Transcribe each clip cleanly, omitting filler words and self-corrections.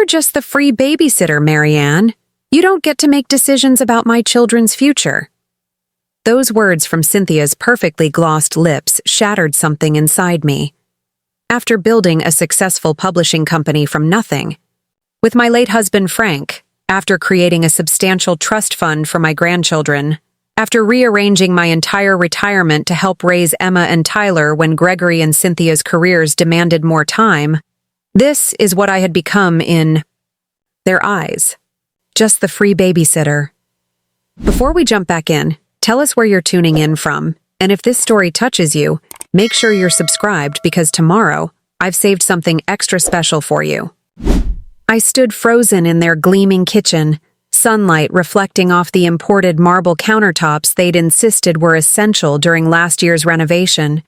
You're just the free babysitter, Marianne. You don't get to make decisions about my children's future." Those words from Cynthia's perfectly glossed lips shattered something inside me. After building a successful publishing company from nothing, with my late husband Frank, after creating a substantial trust fund for my grandchildren, after rearranging my entire retirement to help raise Emma and Tyler when Gregory and Cynthia's careers demanded more time, this is what I had become in their eyes. Just the free babysitter. Before we jump back in, tell us where you're tuning in from, and if this story touches you, make sure you're subscribed because tomorrow, I've saved something extra special for you. I stood frozen in their gleaming kitchen, sunlight reflecting off the imported marble countertops they'd insisted were essential during last year's renovation.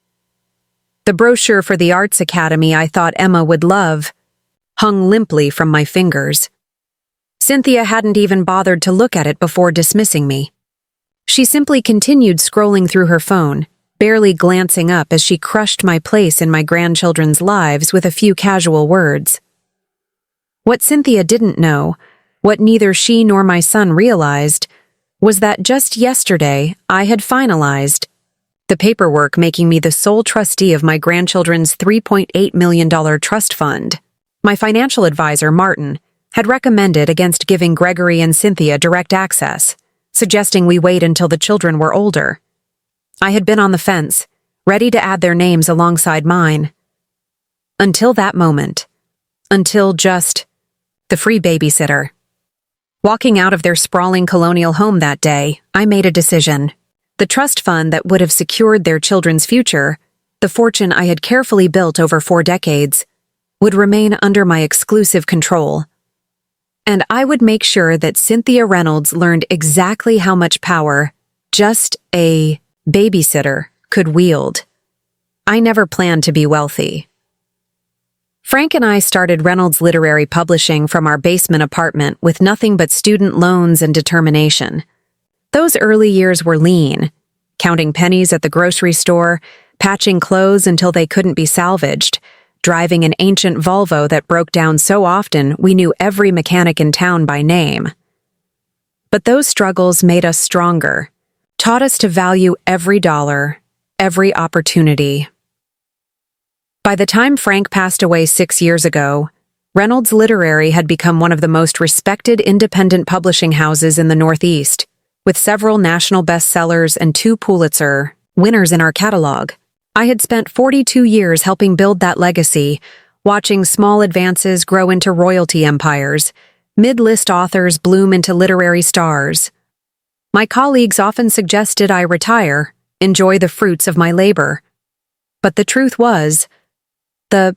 The brochure for the Arts Academy I thought Emma would love hung limply from my fingers. Cynthia hadn't even bothered to look at it before dismissing me. She simply continued scrolling through her phone, barely glancing up as she crushed my place in my grandchildren's lives with a few casual words. What Cynthia didn't know, what neither she nor my son realized, was that just yesterday I had finalized the paperwork making me the sole trustee of my grandchildren's $3.8 million trust fund. My financial advisor, Martin, had recommended against giving Gregory and Cynthia direct access, suggesting we wait until the children were older. I had been on the fence, ready to add their names alongside mine. Until that moment. Until just the free babysitter. Walking out of their sprawling colonial home that day, I made a decision. The trust fund that would have secured their children's future, the fortune I had carefully built over 4 decades, would remain under my exclusive control. And I would make sure that Cynthia Reynolds learned exactly how much power just a babysitter could wield. I never planned to be wealthy. Frank and I started Reynolds Literary Publishing from our basement apartment with nothing but student loans and determination. Those early years were lean, counting pennies at the grocery store, patching clothes until they couldn't be salvaged, driving an ancient Volvo that broke down so often we knew every mechanic in town by name. But those struggles made us stronger, taught us to value every dollar, every opportunity. By the time Frank passed away 6 years ago, Reynolds Literary had become one of the most respected independent publishing houses in the Northeast, with several national bestsellers and 2 Pulitzer winners in our catalog. I had spent 42 years helping build that legacy, watching small advances grow into royalty empires, mid-list authors bloom into literary stars. My colleagues often suggested I retire, enjoy the fruits of my labor. But the truth was, the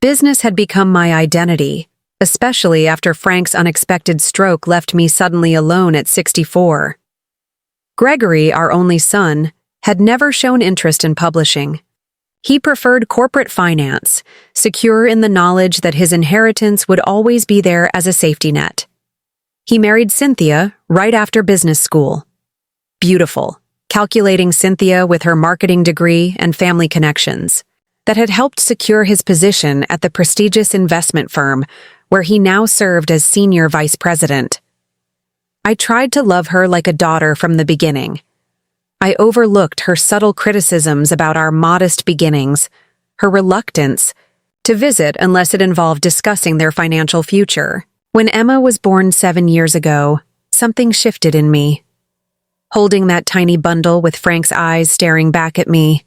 business had become my identity, especially after Frank's unexpected stroke left me suddenly alone at 64. Gregory, our only son, had never shown interest in publishing. He preferred corporate finance, secure in the knowledge that his inheritance would always be there as a safety net. He married Cynthia right after business school. Beautiful, calculating Cynthia with her marketing degree and family connections that had helped secure his position at the prestigious investment firm where he now served as senior vice president. I tried to love her like a daughter from the beginning. I overlooked her subtle criticisms about our modest beginnings, her reluctance to visit unless it involved discussing their financial future. When Emma was born 7 years ago, something shifted in me. Holding that tiny bundle with Frank's eyes staring back at me,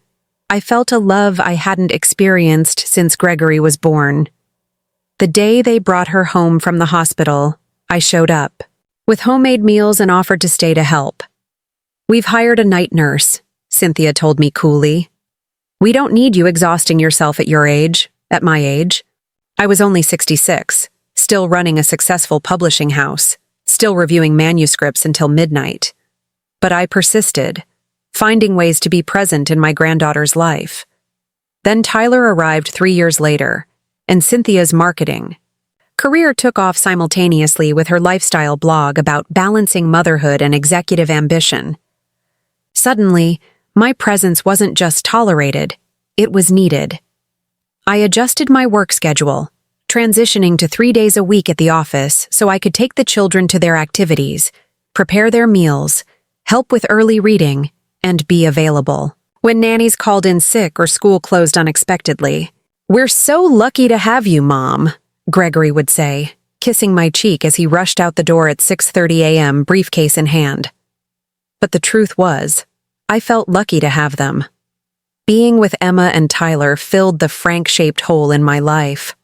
I felt a love I hadn't experienced since Gregory was born. The day they brought her home from the hospital, I showed up, with homemade meals and offered to stay to help. "We've hired a night nurse," Cynthia told me coolly. "We don't need you exhausting yourself at your age, at my age." I was only 66, still running a successful publishing house, still reviewing manuscripts until midnight. But I persisted, finding ways to be present in my granddaughter's life. Then Tyler arrived 3 years later, and Cynthia's marketing career took off simultaneously with her lifestyle blog about balancing motherhood and executive ambition. Suddenly, my presence wasn't just tolerated, it was needed. I adjusted my work schedule, transitioning to 3 days a week at the office so I could take the children to their activities, prepare their meals, help with early reading, and be available when nannies called in sick or school closed unexpectedly. "We're so lucky to have you, Mom," Gregory would say, kissing my cheek as he rushed out the door at 6:30 a.m., briefcase in hand. But the truth was, I felt lucky to have them. Being with Emma and Tyler filled the Frank-shaped hole in my life.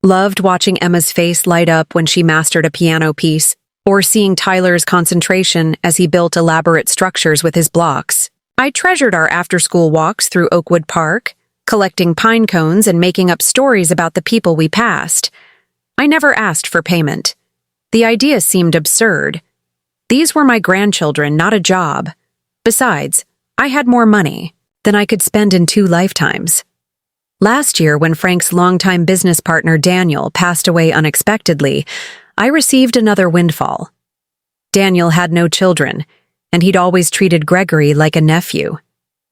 Loved watching Emma's face light up when she mastered a piano piece, or seeing Tyler's concentration as he built elaborate structures with his blocks. I treasured our after-school walks through Oakwood Park, collecting pine cones and making up stories about the people we passed. I never asked for payment. The idea seemed absurd. These were my grandchildren, not a job. Besides, I had more money than I could spend in 2 lifetimes. Last year, when Frank's longtime business partner Daniel passed away unexpectedly, I received another windfall. Daniel had no children, and he'd always treated Gregory like a nephew.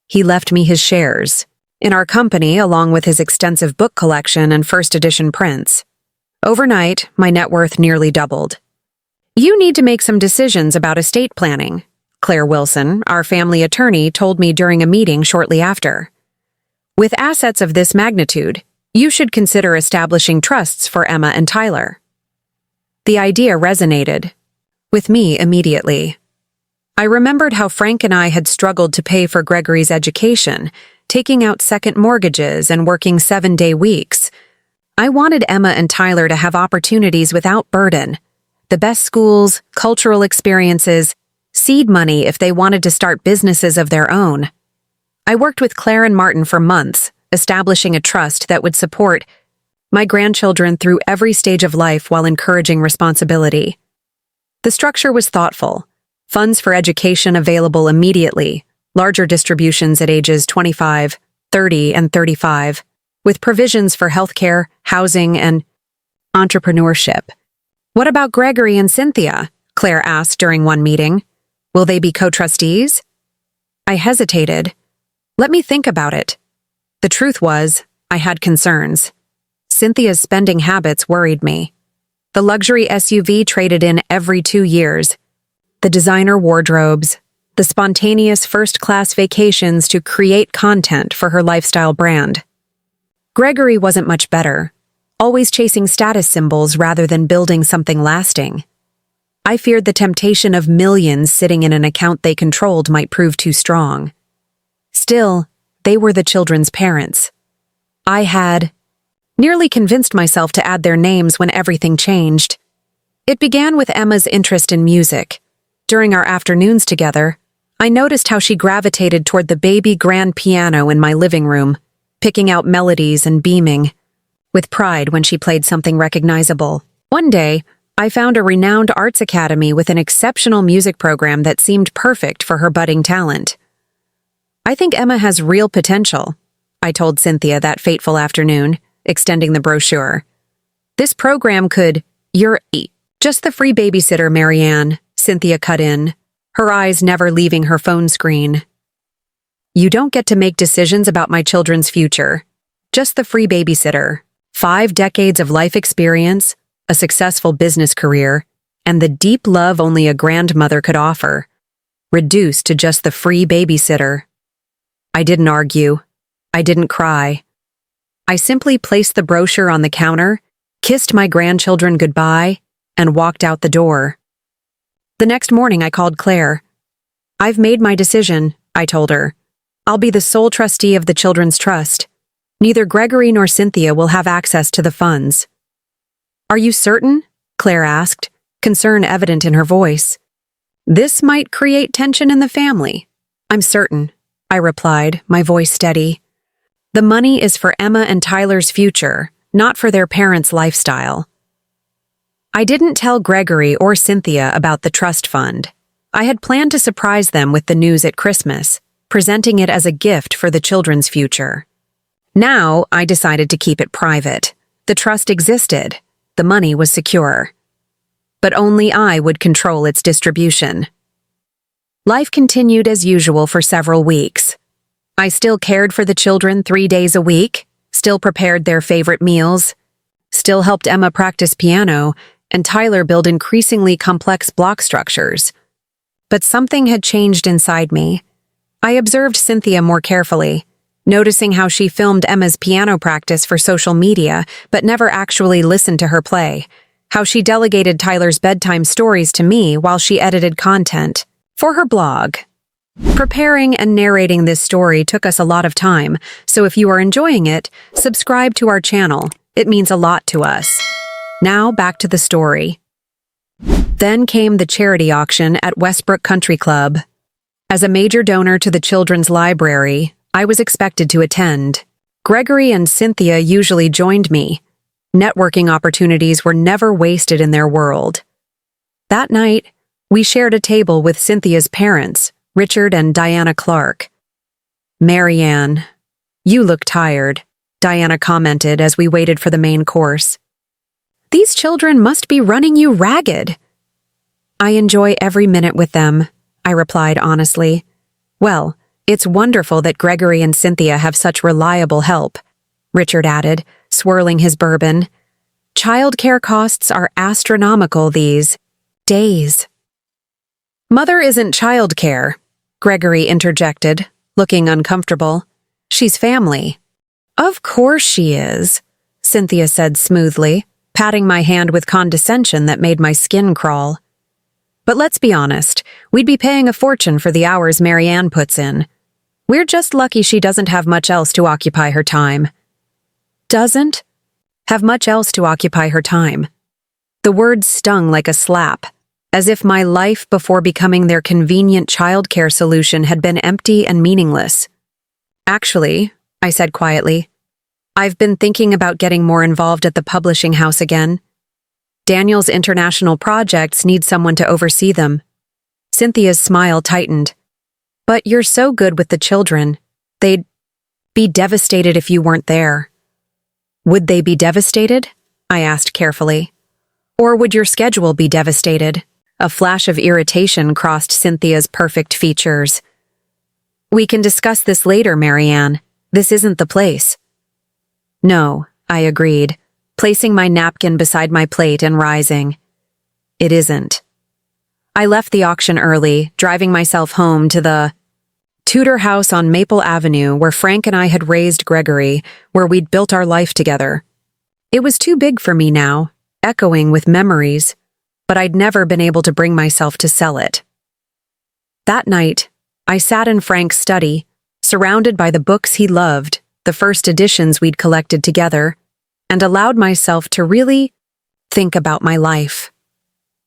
He left me his shares in our company, along with his extensive book collection and first edition prints. Overnight, my net worth nearly doubled. "You need to make some decisions about estate planning," Claire Wilson, our family attorney, told me during a meeting shortly after. "With assets of this magnitude, you should consider establishing trusts for Emma and Tyler." The idea resonated with me immediately. I remembered how Frank and I had struggled to pay for Gregory's education, taking out second mortgages and working 7-day weeks. I wanted Emma and Tyler to have opportunities without burden, the best schools, cultural experiences, seed money if they wanted to start businesses of their own. I worked with Claire and Martin for months, establishing a trust that would support my grandchildren through every stage of life while encouraging responsibility. The structure was thoughtful. Funds for education available immediately, larger distributions at ages 25, 30, and 35, with provisions for healthcare, housing, and entrepreneurship. "What about Gregory and Cynthia?" Claire asked during one meeting. "Will they be co-trustees?" I hesitated. Let me think about it. The truth was, I had concerns. Cynthia's spending habits worried me. The luxury SUV traded in every 2 years, the designer wardrobes, the spontaneous first-class vacations to create content for her lifestyle brand. Gregory wasn't much better, always chasing status symbols rather than building something lasting. I feared the temptation of millions sitting in an account they controlled might prove too strong. Still, they were the children's parents. I had nearly convinced myself to add their names when everything changed. It began with Emma's interest in music. During our afternoons together, I noticed how she gravitated toward the baby grand piano in my living room, picking out melodies and beaming with pride when she played something recognizable. One day, I found a renowned arts academy with an exceptional music program that seemed perfect for her budding talent. "I think Emma has real potential," I told Cynthia that fateful afternoon, extending the brochure. "This program could, you're just the free babysitter, Marianne," Cynthia cut in, her eyes never leaving her phone screen. "You don't get to make decisions about my children's future. Just the free babysitter. 5 decades of life experience, a successful business career, and the deep love only a grandmother could offer. Reduced to just the free babysitter." I didn't argue. I didn't cry. I simply placed the brochure on the counter, kissed my grandchildren goodbye, and walked out the door. The next morning I called Claire. "I've made my decision," I told her. "I'll be the sole trustee of the Children's Trust. Neither Gregory nor Cynthia will have access to the funds." "Are you certain?" Claire asked, concern evident in her voice. "This might create tension in the family." "I'm certain," I replied, my voice steady. "The money is for Emma and Tyler's future, not for their parents' lifestyle." I didn't tell Gregory or Cynthia about the trust fund. I had planned to surprise them with the news at Christmas, presenting it as a gift for the children's future. Now, I decided to keep it private. The trust existed. The money was secure. But only I would control its distribution. Life continued as usual for several weeks. I still cared for the children 3 days a week, still prepared their favorite meals, still helped Emma practice piano, and Tyler build increasingly complex block structures. But something had changed inside me. I observed Cynthia more carefully, noticing how she filmed Emma's piano practice for social media but never actually listened to her play, how she delegated Tyler's bedtime stories to me while she edited content for her blog. Preparing and narrating this story took us a lot of time, so if you are enjoying it, subscribe to our channel. It means a lot to us. Now back to the story. Then came the charity auction at Westbrook Country Club. As a major donor to the children's library, I was expected to attend. Gregory and Cynthia usually joined me. Networking opportunities were never wasted in their world. That night, we shared a table with Cynthia's parents, Richard and Diana Clark. "Marianne, you look tired," Diana commented as we waited for the main course. "These children must be running you ragged." "I enjoy every minute with them," I replied honestly. "Well, it's wonderful that Gregory and Cynthia have such reliable help," Richard added, swirling his bourbon. "Childcare costs are astronomical these days." "Mother isn't childcare," Gregory interjected, looking uncomfortable. "She's family." "Of course she is," Cynthia said smoothly, patting my hand with condescension that made my skin crawl. "But let's be honest, we'd be paying a fortune for the hours Marianne puts in. We're just lucky she doesn't have much else to occupy her time." "Doesn't have much else to occupy her time." The words stung like a slap, as if my life before becoming their convenient childcare solution had been empty and meaningless. "Actually," I said quietly, "I've been thinking about getting more involved at the publishing house again. Daniel's international projects need someone to oversee them." Cynthia's smile tightened. "But you're so good with the children. They'd be devastated if you weren't there." "Would they be devastated?" I asked carefully. "Or would your schedule be devastated?" A flash of irritation crossed Cynthia's perfect features. "We can discuss this later, Marianne. This isn't the place." "No," I agreed, placing my napkin beside my plate and rising. "It isn't." I left the auction early, driving myself home to the Tudor house on Maple Avenue where Frank and I had raised Gregory, where we'd built our life together. It was too big for me now, echoing with memories, but I'd never been able to bring myself to sell it. That night, I sat in Frank's study, surrounded by the books he loved, the first editions we'd collected together, and allowed myself to really think about my life.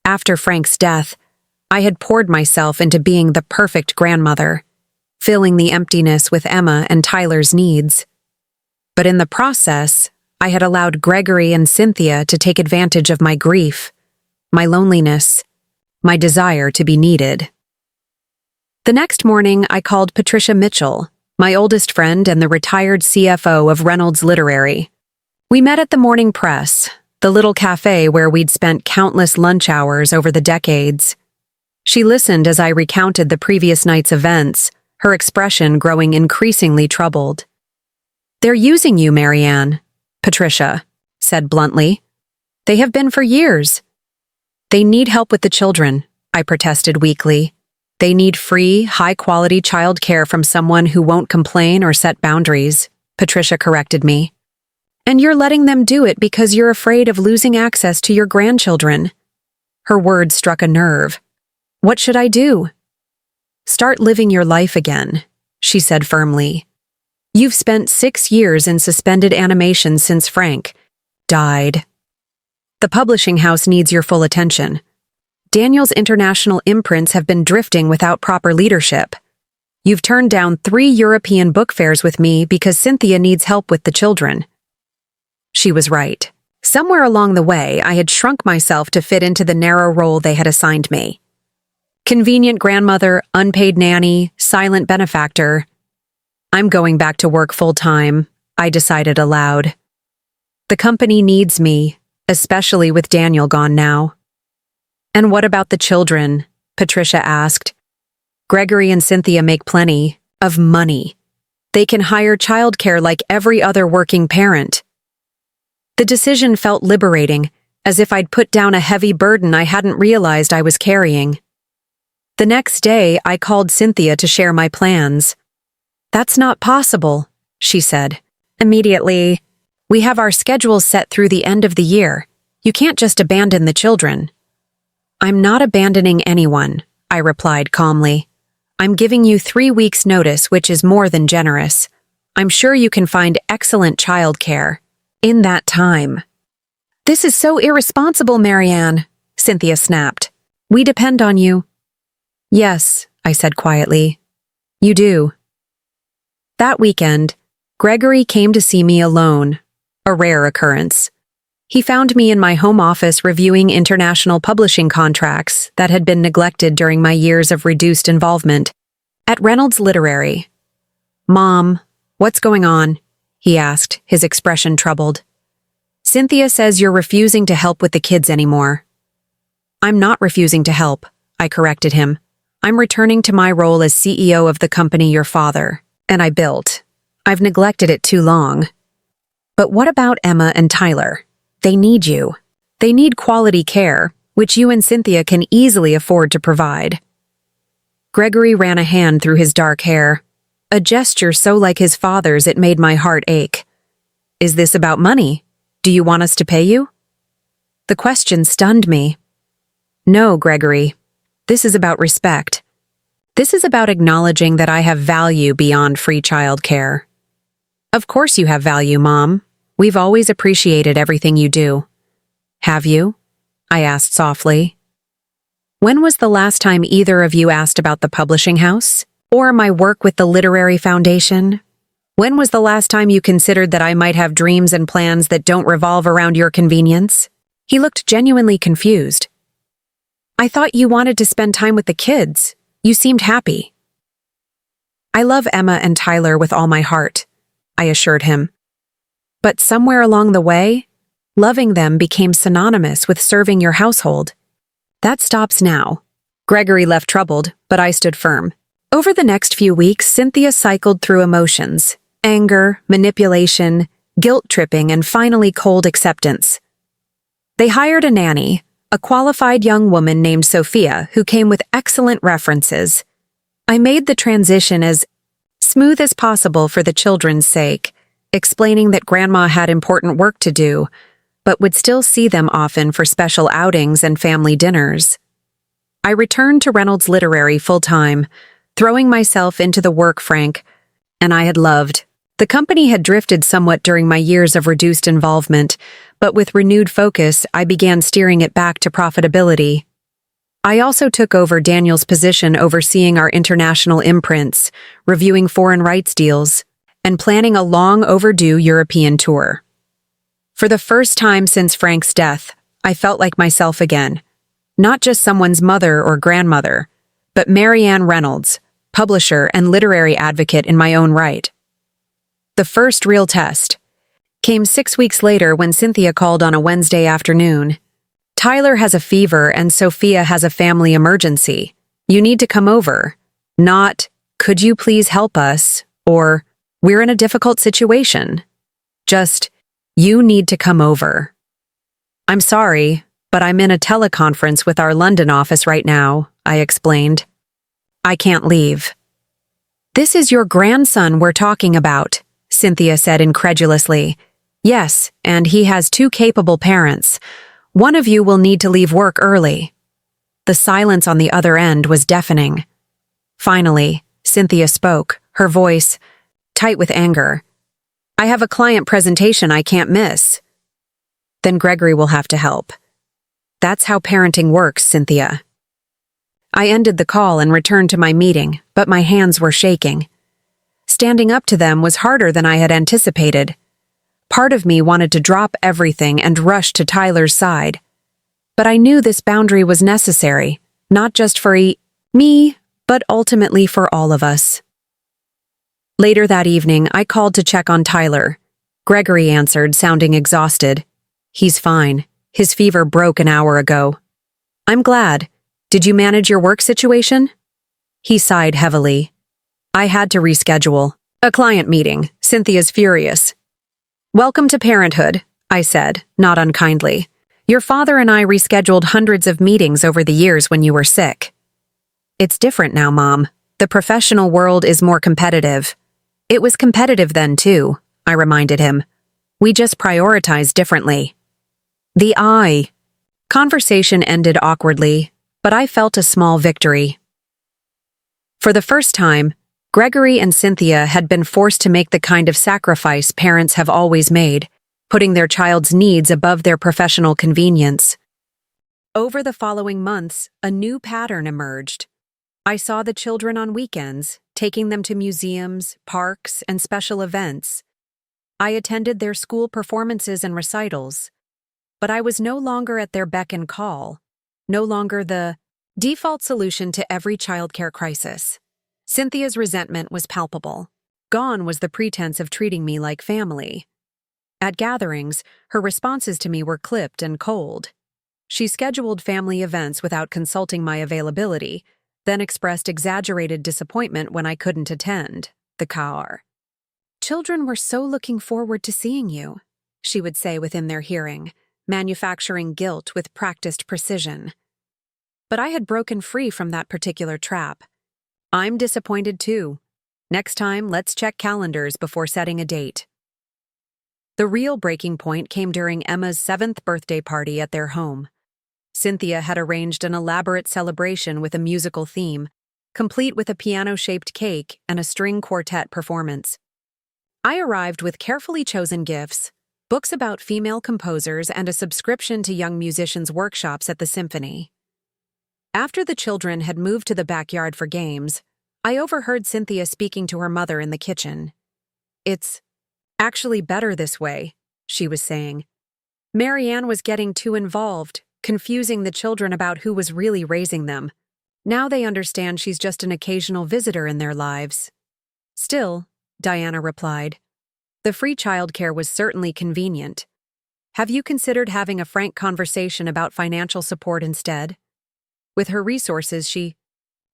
After Frank's death, I had poured myself into being the perfect grandmother, filling the emptiness with Emma and Tyler's needs. But in the process, I had allowed Gregory and Cynthia to take advantage of my grief, my loneliness, my desire to be needed. The next morning, I called Patricia Mitchell, my oldest friend and the retired CFO of Reynolds Literary. We met at the Morning Press, the little cafe where we'd spent countless lunch hours over the decades. She listened as I recounted the previous night's events, her expression growing increasingly troubled. "They're using you, Marianne," Patricia said bluntly. "They have been for years." "They need help with the children," I protested weakly. "They need free, high-quality child care from someone who won't complain or set boundaries," Patricia corrected me. "And you're letting them do it because you're afraid of losing access to your grandchildren." Her words struck a nerve. "What should I do?" "Start living your life again," she said firmly. "You've spent 6 years in suspended animation since Frank died. The publishing house needs your full attention. Daniel's international imprints have been drifting without proper leadership. You've turned down 3 European book fairs with me because Cynthia needs help with the children." She was right. Somewhere along the way, I had shrunk myself to fit into the narrow role they had assigned me. Convenient grandmother, unpaid nanny, silent benefactor. "I'm going back to work full-time," I decided aloud. "The company needs me, especially with Daniel gone now." "And what about the children?" Patricia asked. "Gregory and Cynthia make plenty of money. They can hire childcare like every other working parent." The decision felt liberating, as if I'd put down a heavy burden I hadn't realized I was carrying. The next day, I called Cynthia to share my plans. "That's not possible," she said. Immediately, "We have our schedules set through the end of the year. You can't just abandon the children." "I'm not abandoning anyone," I replied calmly. "I'm giving you 3 weeks' notice, which is more than generous. I'm sure you can find excellent childcare in that time." "This is so irresponsible, Marianne," Cynthia snapped. "We depend on you." "Yes," I said quietly. "You do." That weekend, Gregory came to see me alone, a rare occurrence. He found me in my home office reviewing international publishing contracts that had been neglected during my years of reduced involvement at Reynolds Literary. "Mom, what's going on?" he asked, his expression troubled. "Cynthia says you're refusing to help with the kids anymore." "I'm not refusing to help," I corrected him. "I'm returning to my role as CEO of the company your father and I built. I've neglected it too long." "But what about Emma and Tyler? They need you. They need quality care, which you and Cynthia can easily afford to provide." Gregory ran a hand through his dark hair, a gesture so like his father's it made my heart ache. "Is this about money? Do you want us to pay you?" The question stunned me. "No, Gregory. This is about respect. This is about acknowledging that I have value beyond free childcare." "Of course you have value, Mom. We've always appreciated everything you do." "Have you?" I asked softly. "When was the last time either of you asked about the publishing house? Or my work with the Literary Foundation? When was the last time you considered that I might have dreams and plans that don't revolve around your convenience?" He looked genuinely confused. "I thought you wanted to spend time with the kids. You seemed happy." "I love Emma and Tyler with all my heart," I assured him. "But somewhere along the way, loving them became synonymous with serving your household. That stops now." Gregory left troubled, but I stood firm. Over the next few weeks, Cynthia cycled through emotions: anger, manipulation, guilt-tripping, and finally cold acceptance. They hired a nanny, a qualified young woman named Sophia, who came with excellent references. I made the transition as smooth as possible for the children's sake, explaining that Grandma had important work to do, but would still see them often for special outings and family dinners. I returned to Reynolds Literary full-time, throwing myself into the work Frank and I had loved. The company had drifted somewhat during my years of reduced involvement, but with renewed focus, I began steering it back to profitability. I also took over Daniel's position overseeing our international imprints, reviewing foreign rights deals, and planning a long-overdue European tour. For the first time since Frank's death, I felt like myself again. Not just someone's mother or grandmother, but Marianne Reynolds, publisher and literary advocate in my own right. The first real test came 6 weeks later when Cynthia called on a Wednesday afternoon. "Tyler has a fever and Sophia has a family emergency. You need to come over." Not, "Could you please help us?" or "We're in a difficult situation." Just, "You need to come over." "I'm sorry, but I'm in a teleconference with our London office right now," I explained. "I can't leave." "This is your grandson we're talking about," Cynthia said incredulously. "Yes, and he has 2 capable parents. One of you will need to leave work early." The silence on the other end was deafening. Finally, Cynthia spoke, her voice tight with anger. "I have a client presentation I can't miss." "Then Gregory will have to help." "That's how parenting works, Cynthia." I ended the call and returned to my meeting, but my hands were shaking. Standing up to them was harder than I had anticipated. Part of me wanted to drop everything and rush to Tyler's side. But I knew this boundary was necessary, not just for me, but ultimately for all of us. Later that evening, I called to check on Tyler. Gregory answered, sounding exhausted. "He's fine. His fever broke an hour ago." "I'm glad. Did you manage your work situation?" He sighed heavily. "I had to reschedule. A client meeting. Cynthia's furious." "Welcome to parenthood," I said, not unkindly. Your father and I rescheduled hundreds of meetings over the years when you were sick. It's different now, Mom. The professional world is more competitive. It was competitive then, too, I reminded him. We just prioritize differently. The I. Conversation ended awkwardly, but I felt a small victory. For the first time, Gregory and Cynthia had been forced to make the kind of sacrifice parents have always made, putting their child's needs above their professional convenience. Over the following months, a new pattern emerged. I saw the children on weekends, taking them to museums, parks, and special events. I attended their school performances and recitals. But I was no longer at their beck and call, no longer the default solution to every childcare crisis. Cynthia's resentment was palpable. Gone was the pretense of treating me like family. At gatherings, her responses to me were clipped and cold. She scheduled family events without consulting my availability, then expressed exaggerated disappointment when I couldn't attend. The car. Children were so looking forward to seeing you, she would say within their hearing, manufacturing guilt with practiced precision. But I had broken free from that particular trap. I'm disappointed too. Next time, let's check calendars before setting a date. The real breaking point came during Emma's 7th birthday party at their home. Cynthia had arranged an elaborate celebration with a musical theme, complete with a piano-shaped cake and a string quartet performance. I arrived with carefully chosen gifts, books about female composers, and a subscription to young musicians' workshops at the symphony. After the children had moved to the backyard for games, I overheard Cynthia speaking to her mother in the kitchen. It's actually better this way, she was saying. Marianne was getting too involved, confusing the children about who was really raising them. Now they understand she's just an occasional visitor in their lives. Still, Diana replied, the free childcare was certainly convenient. Have you considered having a frank conversation about financial support instead? With her resources, she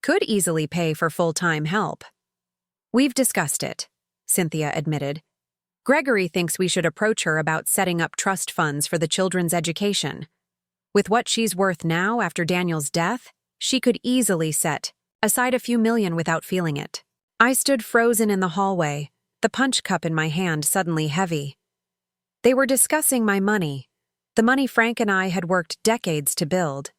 could easily pay for full-time help. We've discussed it, Cynthia admitted. Gregory thinks we should approach her about setting up trust funds for the children's education. With what she's worth now after Daniel's death, she could easily set aside a few million without feeling it. I stood frozen in the hallway, the punch cup in my hand suddenly heavy. They were discussing my money, the money Frank and I had worked decades to build,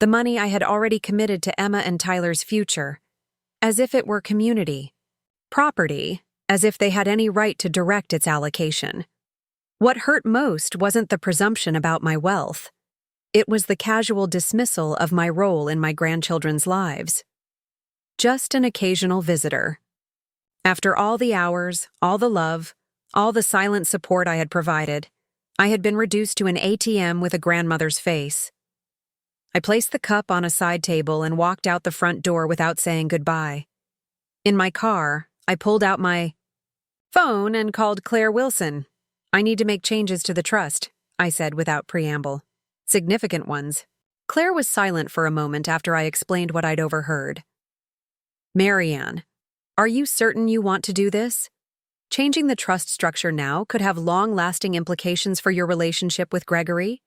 the money I had already committed to Emma and Tyler's future, as if it were community, property, as if they had any right to direct its allocation. What hurt most wasn't the presumption about my wealth. It was the casual dismissal of my role in my grandchildren's lives. Just an occasional visitor. After all the hours, all the love, all the silent support I had provided, I had been reduced to an ATM with a grandmother's face. I placed the cup on a side table and walked out the front door without saying goodbye. In my car, I pulled out my phone and called Claire Wilson. I need to make changes to the trust, I said without preamble. Significant ones. Claire was silent for a moment after I explained what I'd overheard. Marianne, are you certain you want to do this? Changing the trust structure now could have long-lasting implications for your relationship with Gregory?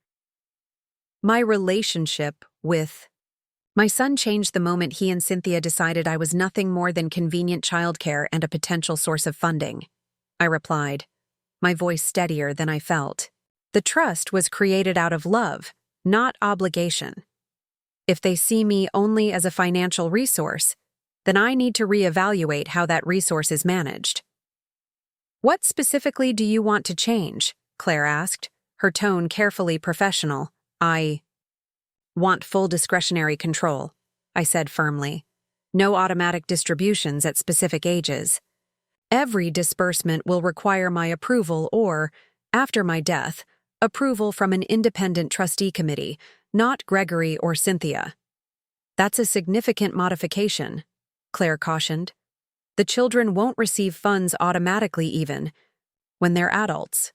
My relationship with... My son changed the moment he and Cynthia decided I was nothing more than convenient childcare and a potential source of funding. I replied, my voice steadier than I felt. The trust was created out of love, not obligation. If they see me only as a financial resource, then I need to reevaluate how that resource is managed. What specifically do you want to change? Claire asked, her tone carefully professional. I want full discretionary control, I said firmly. No automatic distributions at specific ages. Every disbursement will require my approval or, after my death, approval from an independent trustee committee, not Gregory or Cynthia. That's a significant modification, Claire cautioned. The children won't receive funds automatically even when they're adults.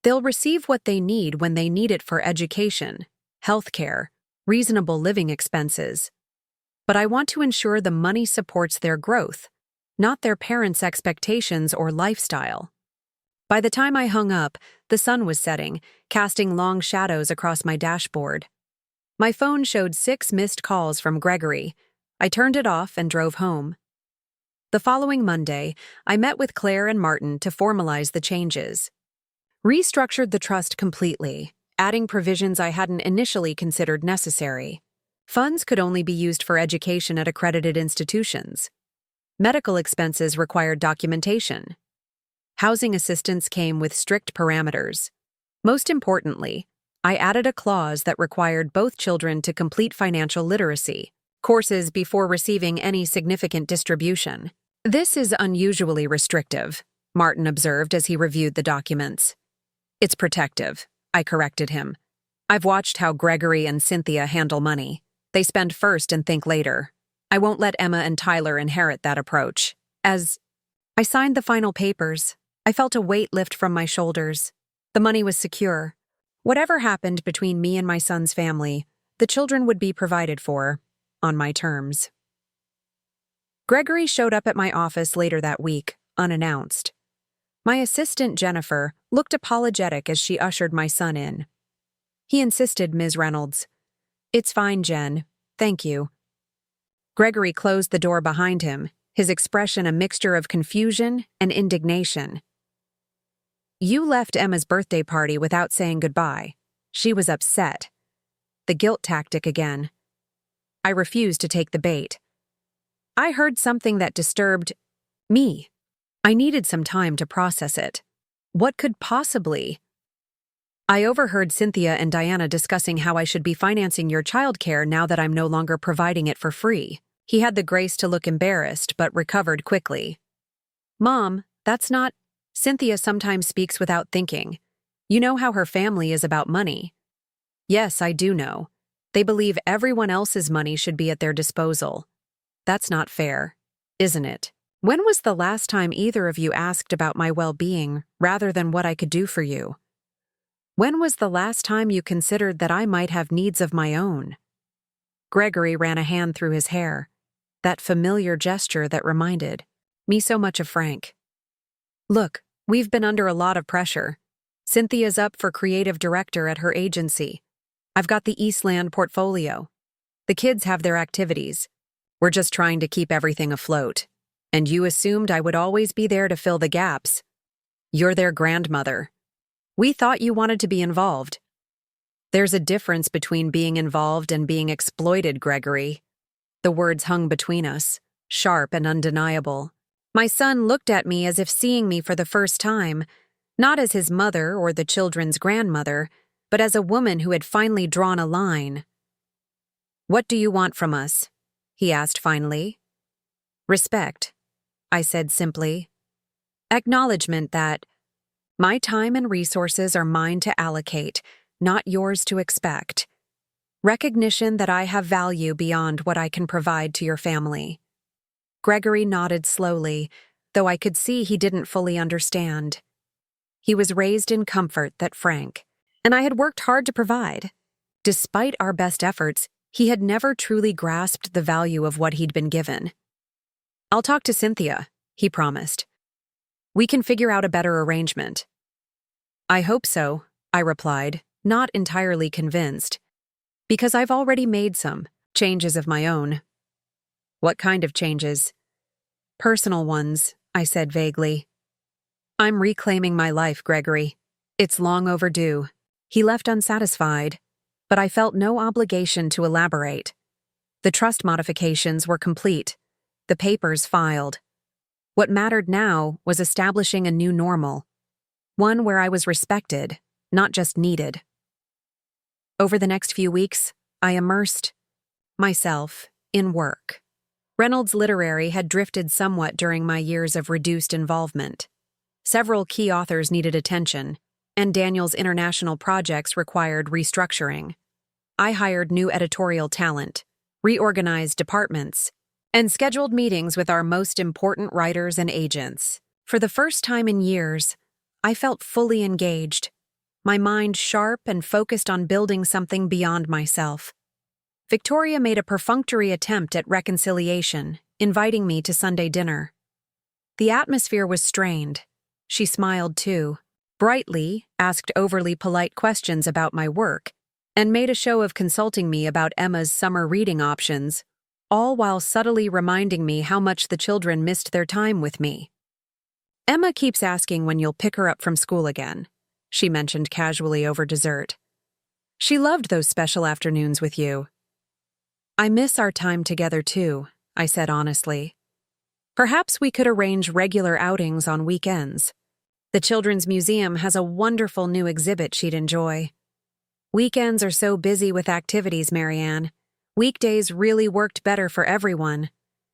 They'll receive what they need when they need it for education, healthcare, reasonable living expenses. But I want to ensure the money supports their growth, not their parents' expectations or lifestyle. By the time I hung up, the sun was setting, casting long shadows across my dashboard. My phone showed 6 missed calls from Gregory. I turned it off and drove home. The following Monday, I met with Claire and Martin to formalize the changes. Restructured the trust completely, adding provisions I hadn't initially considered necessary. Funds could only be used for education at accredited institutions. Medical expenses required documentation. Housing assistance came with strict parameters. Most importantly, I added a clause that required both children to complete financial literacy courses before receiving any significant distribution. "This is unusually restrictive," Martin observed as he reviewed the documents. "It's protective," I corrected him. "I've watched how Gregory and Cynthia handle money. They spend first and think later. I won't let Emma and Tyler inherit that approach." As I signed the final papers, I felt a weight lift from my shoulders. The money was secure. Whatever happened between me and my son's family, the children would be provided for, on my terms. Gregory showed up at my office later that week, unannounced. My assistant, Jennifer, looked apologetic as she ushered my son in. He insisted, "Ms. Reynolds." "It's fine, Jen. Thank you." Gregory closed the door behind him, his expression a mixture of confusion and indignation. "You left Emma's birthday party without saying goodbye. She was upset." The guilt tactic again. I refused to take the bait. I heard something that disturbed me. I needed some time to process it. What could possibly? "I overheard Cynthia and Diana discussing how I should be financing your childcare now that I'm no longer providing it for free." He had the grace to look embarrassed, but recovered quickly. "Mom, that's not..." Cynthia sometimes speaks without thinking. "You know how her family is about money." "Yes, I do know. They believe everyone else's money should be at their disposal. That's not fair, isn't it? When was the last time either of you asked about my well-being rather than what I could do for you? When was the last time you considered that I might have needs of my own?" Gregory ran a hand through his hair, that familiar gesture that reminded me so much of Frank. "Look, we've been under a lot of pressure. Cynthia's up for creative director at her agency. I've got the Eastland portfolio. The kids have their activities. We're just trying to keep everything afloat. And you assumed I would always be there to fill the gaps. You're their grandmother. We thought you wanted to be involved." "There's a difference between being involved and being exploited, Gregory." The words hung between us, sharp and undeniable. My son looked at me as if seeing me for the first time, not as his mother or the children's grandmother, but as a woman who had finally drawn a line. "What do you want from us?" he asked finally. "Respect," I said simply. "Acknowledgement that my time and resources are mine to allocate, not yours to expect. Recognition that I have value beyond what I can provide to your family." Gregory nodded slowly, though I could see he didn't fully understand. He was raised in comfort that Frank and I had worked hard to provide. Despite our best efforts, he had never truly grasped the value of what he'd been given. "I'll talk to Cynthia," he promised. "We can figure out a better arrangement." "I hope so," I replied, not entirely convinced, "because I've already made some changes of my own." "What kind of changes?" "Personal ones," I said vaguely. "I'm reclaiming my life, Gregory. It's long overdue." He left unsatisfied, but I felt no obligation to elaborate. The trust modifications were complete, the papers filed. What mattered now was establishing a new normal, one where I was respected, not just needed. Over the next few weeks, I immersed myself in work. Reynolds Literary had drifted somewhat during my years of reduced involvement. Several key authors needed attention, and Daniel's international projects required restructuring. I hired new editorial talent, reorganized departments, and scheduled meetings with our most important writers and agents. For the first time in years, I felt fully engaged, my mind sharp and focused on building something beyond myself. Victoria made a perfunctory attempt at reconciliation, inviting me to Sunday dinner. The atmosphere was strained. She smiled too, brightly, asked overly polite questions about my work, and made a show of consulting me about Emma's summer reading options, all while subtly reminding me how much the children missed their time with me. "Emma keeps asking when you'll pick her up from school again," she mentioned casually over dessert. "She loved those special afternoons with you." "I miss our time together too," I said honestly. "Perhaps we could arrange regular outings on weekends. The Children's Museum has a wonderful new exhibit she'd enjoy." "Weekends are so busy with activities, Marianne. Weekdays really worked better for everyone."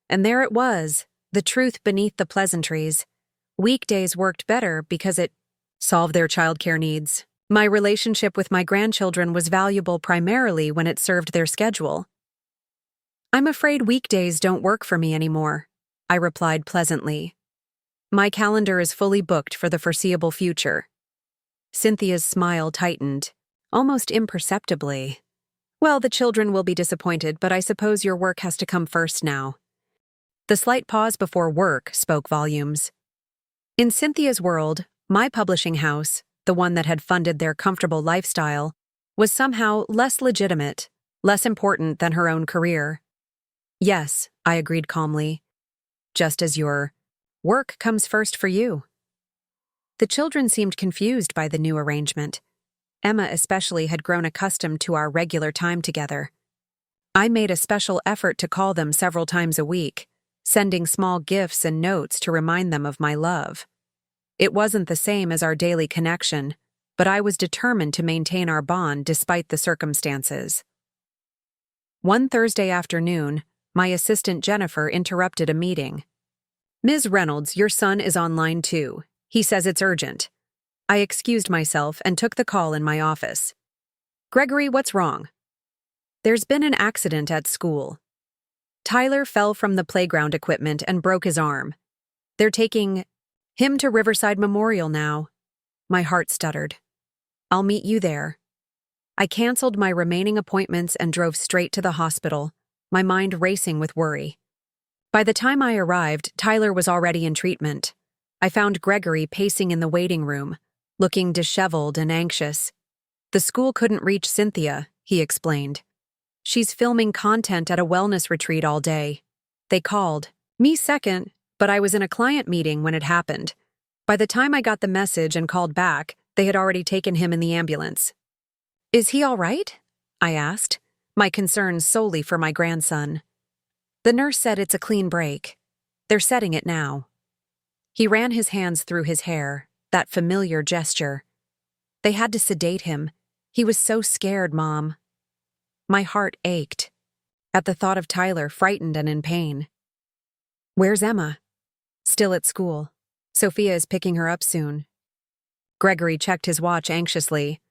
And there it was, the truth beneath the pleasantries. Weekdays worked better because it solved their childcare needs. My relationship with my grandchildren was valuable primarily when it served their schedule. "I'm afraid weekdays don't work for me anymore," I replied pleasantly. "My calendar is fully booked for the foreseeable future." Cynthia's smile tightened, almost imperceptibly. "Well, the children will be disappointed, but I suppose your work has to come first now." The slight pause before work spoke volumes. In Cynthia's world, my publishing house, the one that had funded their comfortable lifestyle, was somehow less legitimate, less important than her own career. "Yes," I agreed calmly. "Just as your work comes first for you." The children seemed confused by the new arrangement. Emma especially had grown accustomed to our regular time together. I made a special effort to call them several times a week, sending small gifts and notes to remind them of my love. It wasn't the same as our daily connection, but I was determined to maintain our bond despite the circumstances. One Thursday afternoon, my assistant Jennifer interrupted a meeting. "Ms. Reynolds, your son is on line 2. He says it's urgent." I excused myself and took the call in my office. "Gregory, what's wrong?" "There's been an accident at school. Tyler fell from the playground equipment and broke his arm. They're taking him to Riverside Memorial now." My heart stuttered. "I'll meet you there." I canceled my remaining appointments and drove straight to the hospital, my mind racing with worry. By the time I arrived, Tyler was already in treatment. I found Gregory pacing in the waiting room, looking disheveled and anxious. "The school couldn't reach Cynthia," he explained. "She's filming content at a wellness retreat all day. They called. Me second, but I was in a client meeting when it happened. By the time I got the message and called back, they had already taken him in the ambulance." "Is he all right?" I asked, my concerns solely for my grandson. "The nurse said it's a clean break. They're setting it now." He ran his hands through his hair, that familiar gesture. "They had to sedate him. He was so scared, Mom." My heart ached at the thought of Tyler frightened and in pain. "Where's Emma?" "Still at school. Sophia is picking her up soon." Gregory checked his watch anxiously.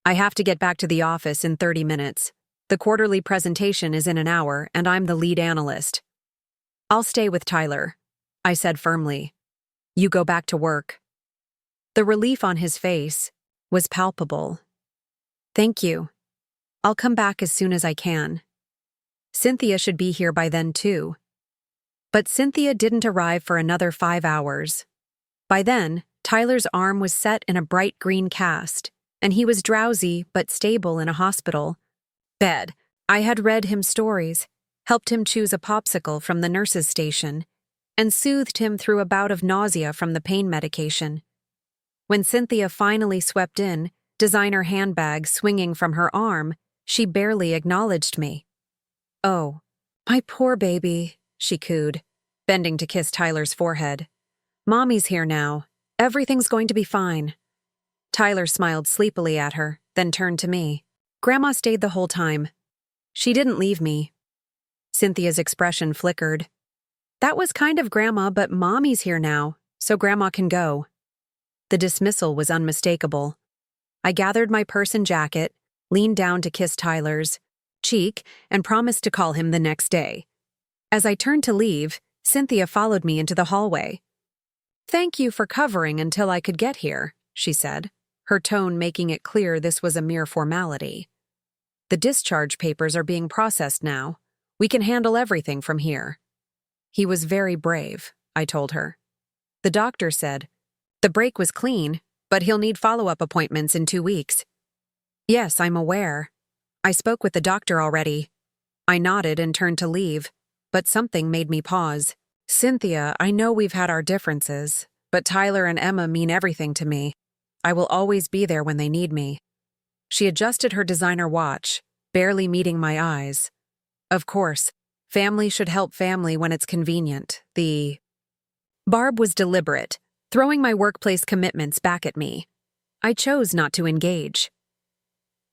"I have to get back to the office in 30 minutes. The quarterly presentation is in an hour, and I'm the lead analyst." "I'll stay with Tyler," I said firmly. "You go back to work." The relief on his face was palpable. "Thank you. I'll come back as soon as I can. Cynthia should be here by then, too." But Cynthia didn't arrive for another 5 hours. By then, Tyler's arm was set in a bright green cast, and he was drowsy but stable in a hospital bed. I had read him stories, helped him choose a popsicle from the nurse's station, and soothed him through a bout of nausea from the pain medication. When Cynthia finally swept in, designer handbag swinging from her arm, she barely acknowledged me. "Oh, my poor baby," she cooed, bending to kiss Tyler's forehead. "Mommy's here now. Everything's going to be fine." Tyler smiled sleepily at her, then turned to me. "Grandma stayed the whole time. She didn't leave me." Cynthia's expression flickered. "That was kind of Grandma, but Mommy's here now, so Grandma can go." The dismissal was unmistakable. I gathered my purse and jacket, leaned down to kiss Tyler's cheek, and promised to call him the next day. As I turned to leave, Cynthia followed me into the hallway. "Thank you for covering until I could get here," she said, her tone making it clear this was a mere formality. "The discharge papers are being processed now. We can handle everything from here." "He was very brave," I told her. "The doctor said, The break was clean, but he'll need follow-up appointments in 2 weeks. Yes, I'm aware. I spoke with the doctor already. I nodded and turned to leave, but something made me pause. Cynthia, I know we've had our differences, but Tyler and Emma mean everything to me. I will always be there when they need me. She adjusted her designer watch, barely meeting my eyes. Of course, family should help family when it's convenient. Barb was deliberate, throwing my workplace commitments back at me. I chose not to engage.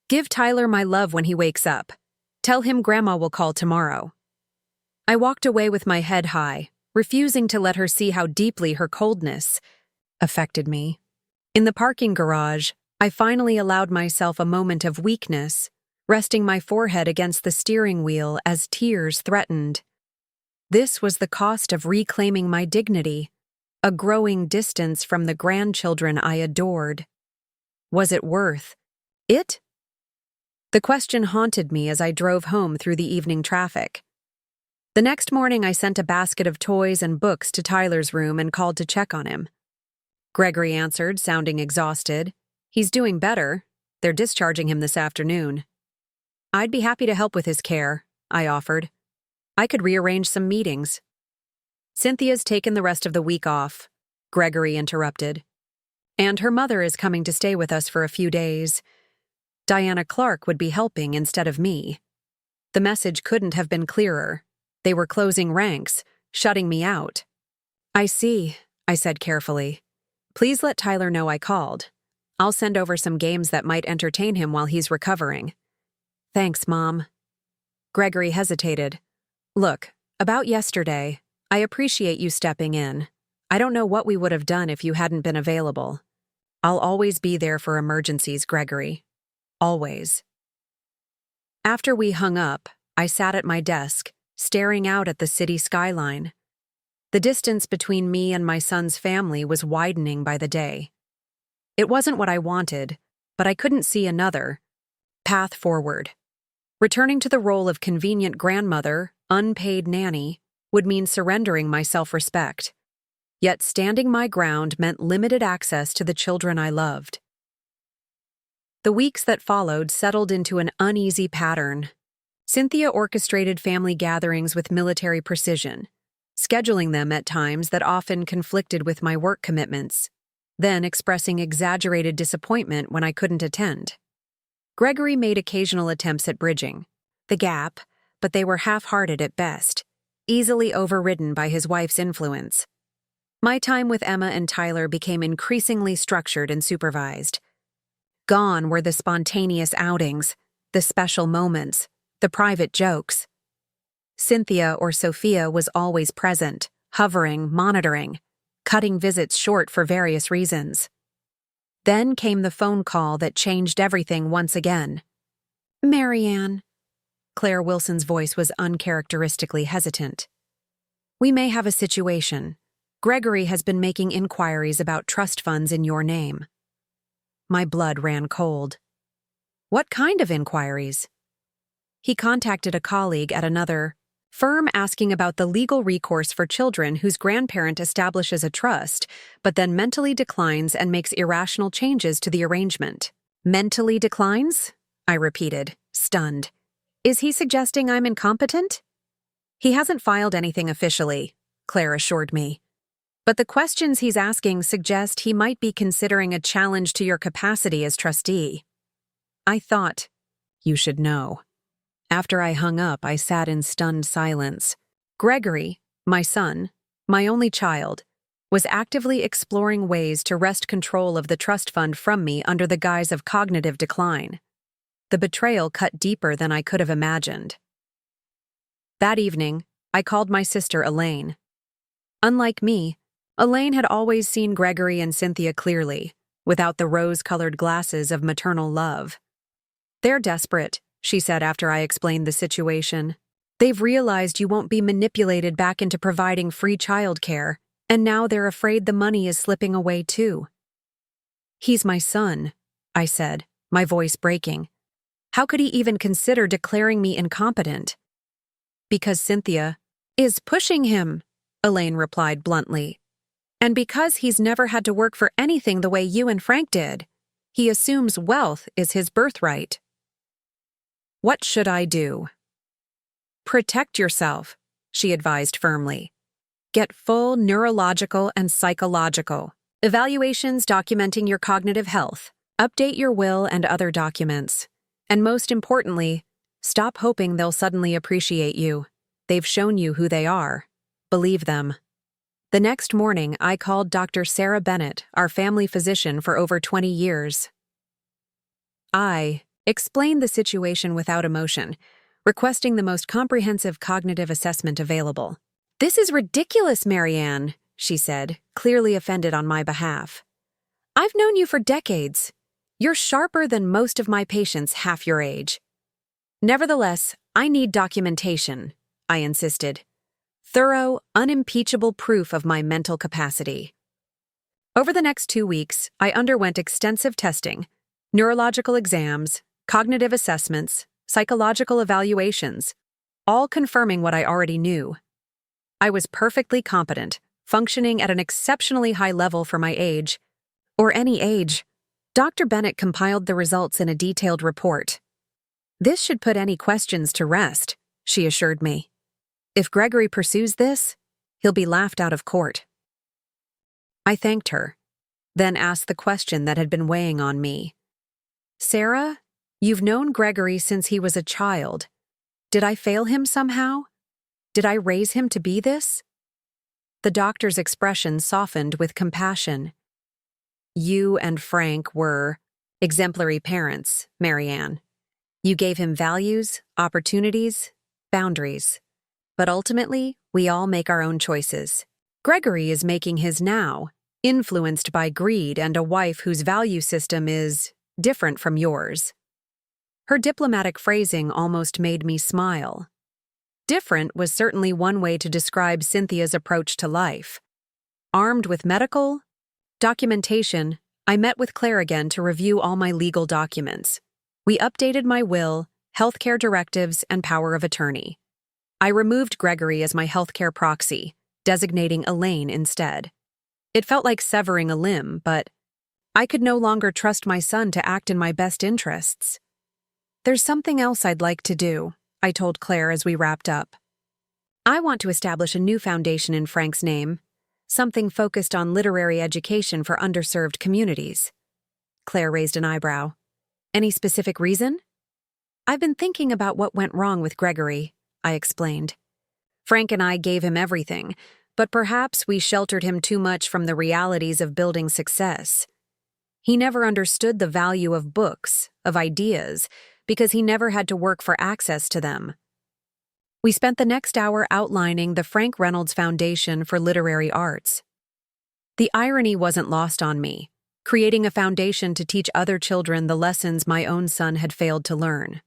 Give Tyler my love when he wakes up. Tell him Grandma will call tomorrow. I walked away with my head high, refusing to let her see how deeply her coldness affected me. In the parking garage, I finally allowed myself a moment of weakness, resting my forehead against the steering wheel as tears threatened. This was the cost of reclaiming my dignity, a growing distance from the grandchildren I adored. Was it worth it? The question haunted me as I drove home through the evening traffic. The next morning, I sent a basket of toys and books to Tyler's room and called to check on him. Gregory answered, sounding exhausted. He's doing better. They're discharging him this afternoon. I'd be happy to help with his care, I offered. I could rearrange some meetings. Cynthia's taken the rest of the week off, Gregory interrupted. And her mother is coming to stay with us for a few days. Diana Clark would be helping instead of me. The message couldn't have been clearer. They were closing ranks, shutting me out. I see, I said carefully. Please let Tyler know I called. I'll send over some games that might entertain him while he's recovering. Thanks, Mom. Gregory hesitated. Look, about yesterday, I appreciate you stepping in. I don't know what we would have done if you hadn't been available. I'll always be there for emergencies, Gregory. Always. After we hung up, I sat at my desk, staring out at the city skyline. The distance between me and my son's family was widening by the day. It wasn't what I wanted, but I couldn't see another path forward. Returning to the role of convenient grandmother, unpaid nanny, would mean surrendering my self-respect. Yet standing my ground meant limited access to the children I loved. The weeks that followed settled into an uneasy pattern. Cynthia orchestrated family gatherings with military precision, scheduling them at times that often conflicted with my work commitments, then expressing exaggerated disappointment when I couldn't attend. Gregory made occasional attempts at bridging the gap, but they were half-hearted at best, easily overridden by his wife's influence. My time with Emma and Tyler became increasingly structured and supervised. Gone were the spontaneous outings, the special moments, the private jokes. Cynthia or Sophia was always present, hovering, monitoring, cutting visits short for various reasons. Then came the phone call that changed everything once again. Marianne. Claire Wilson's voice was uncharacteristically hesitant. We may have a situation. Gregory has been making inquiries about trust funds in your name. My blood ran cold. What kind of inquiries? He contacted a colleague at another firm asking about the legal recourse for children whose grandparent establishes a trust, but then mentally declines and makes irrational changes to the arrangement. Mentally declines? I repeated, stunned. Is he suggesting I'm incompetent? He hasn't filed anything officially, Claire assured me. But the questions he's asking suggest he might be considering a challenge to your capacity as trustee. I thought, you should know. After I hung up, I sat in stunned silence. Gregory, my son, my only child, was actively exploring ways to wrest control of the trust fund from me under the guise of cognitive decline. The betrayal cut deeper than I could have imagined. That evening, I called my sister Elaine. Unlike me, Elaine had always seen Gregory and Cynthia clearly, without the rose-colored glasses of maternal love. They're desperate, she said after I explained the situation. They've realized you won't be manipulated back into providing free childcare, and now they're afraid the money is slipping away too. He's my son, I said, my voice breaking. How could he even consider declaring me incompetent? Because Cynthia is pushing him, Elaine replied bluntly. And because he's never had to work for anything the way you and Frank did, he assumes wealth is his birthright. What should I do? Protect yourself, she advised firmly. Get full neurological and psychological evaluations documenting your cognitive health. Update your will and other documents. And most importantly, stop hoping they'll suddenly appreciate you. They've shown you who they are. Believe them. The next morning, I called Dr. Sarah Bennett, our family physician for over 20 years. I explained the situation without emotion, requesting the most comprehensive cognitive assessment available. "This is ridiculous, Marianne," she said, clearly offended on my behalf. "I've known you for decades. You're sharper than most of my patients half your age." "Nevertheless, I need documentation," I insisted. "Thorough, unimpeachable proof of my mental capacity." Over the next 2 weeks, I underwent extensive testing, neurological exams, cognitive assessments, psychological evaluations, all confirming what I already knew. I was perfectly competent, functioning at an exceptionally high level for my age, or any age. Dr. Bennett compiled the results in a detailed report. "This should put any questions to rest," she assured me. "If Gregory pursues this, he'll be laughed out of court." I thanked her, then asked the question that had been weighing on me. "Sarah, you've known Gregory since he was a child. Did I fail him somehow? Did I raise him to be this?" The doctor's expression softened with compassion. "You and Frank were exemplary parents, Marianne. You gave him values, opportunities, boundaries. But ultimately, we all make our own choices. Gregory is making his now, influenced by greed and a wife whose value system is different from yours." Her diplomatic phrasing almost made me smile. Different was certainly one way to describe Cynthia's approach to life. Armed with medical documentation, I met with Claire again to review all my legal documents. We updated my will, healthcare directives, and power of attorney. I removed Gregory as my healthcare proxy, designating Elaine instead. It felt like severing a limb, but I could no longer trust my son to act in my best interests. "There's something else I'd like to do," I told Claire as we wrapped up. "I want to establish a new foundation in Frank's name, something focused on literary education for underserved communities." Claire raised an eyebrow. "Any specific reason?" "I've been thinking about what went wrong with Gregory," I explained. "Frank and I gave him everything, but perhaps we sheltered him too much from the realities of building success. He never understood the value of books, of ideas, because he never had to work for access to them." We spent the next hour outlining the Frank Reynolds Foundation for Literary Arts. The irony wasn't lost on me, creating a foundation to teach other children the lessons my own son had failed to learn.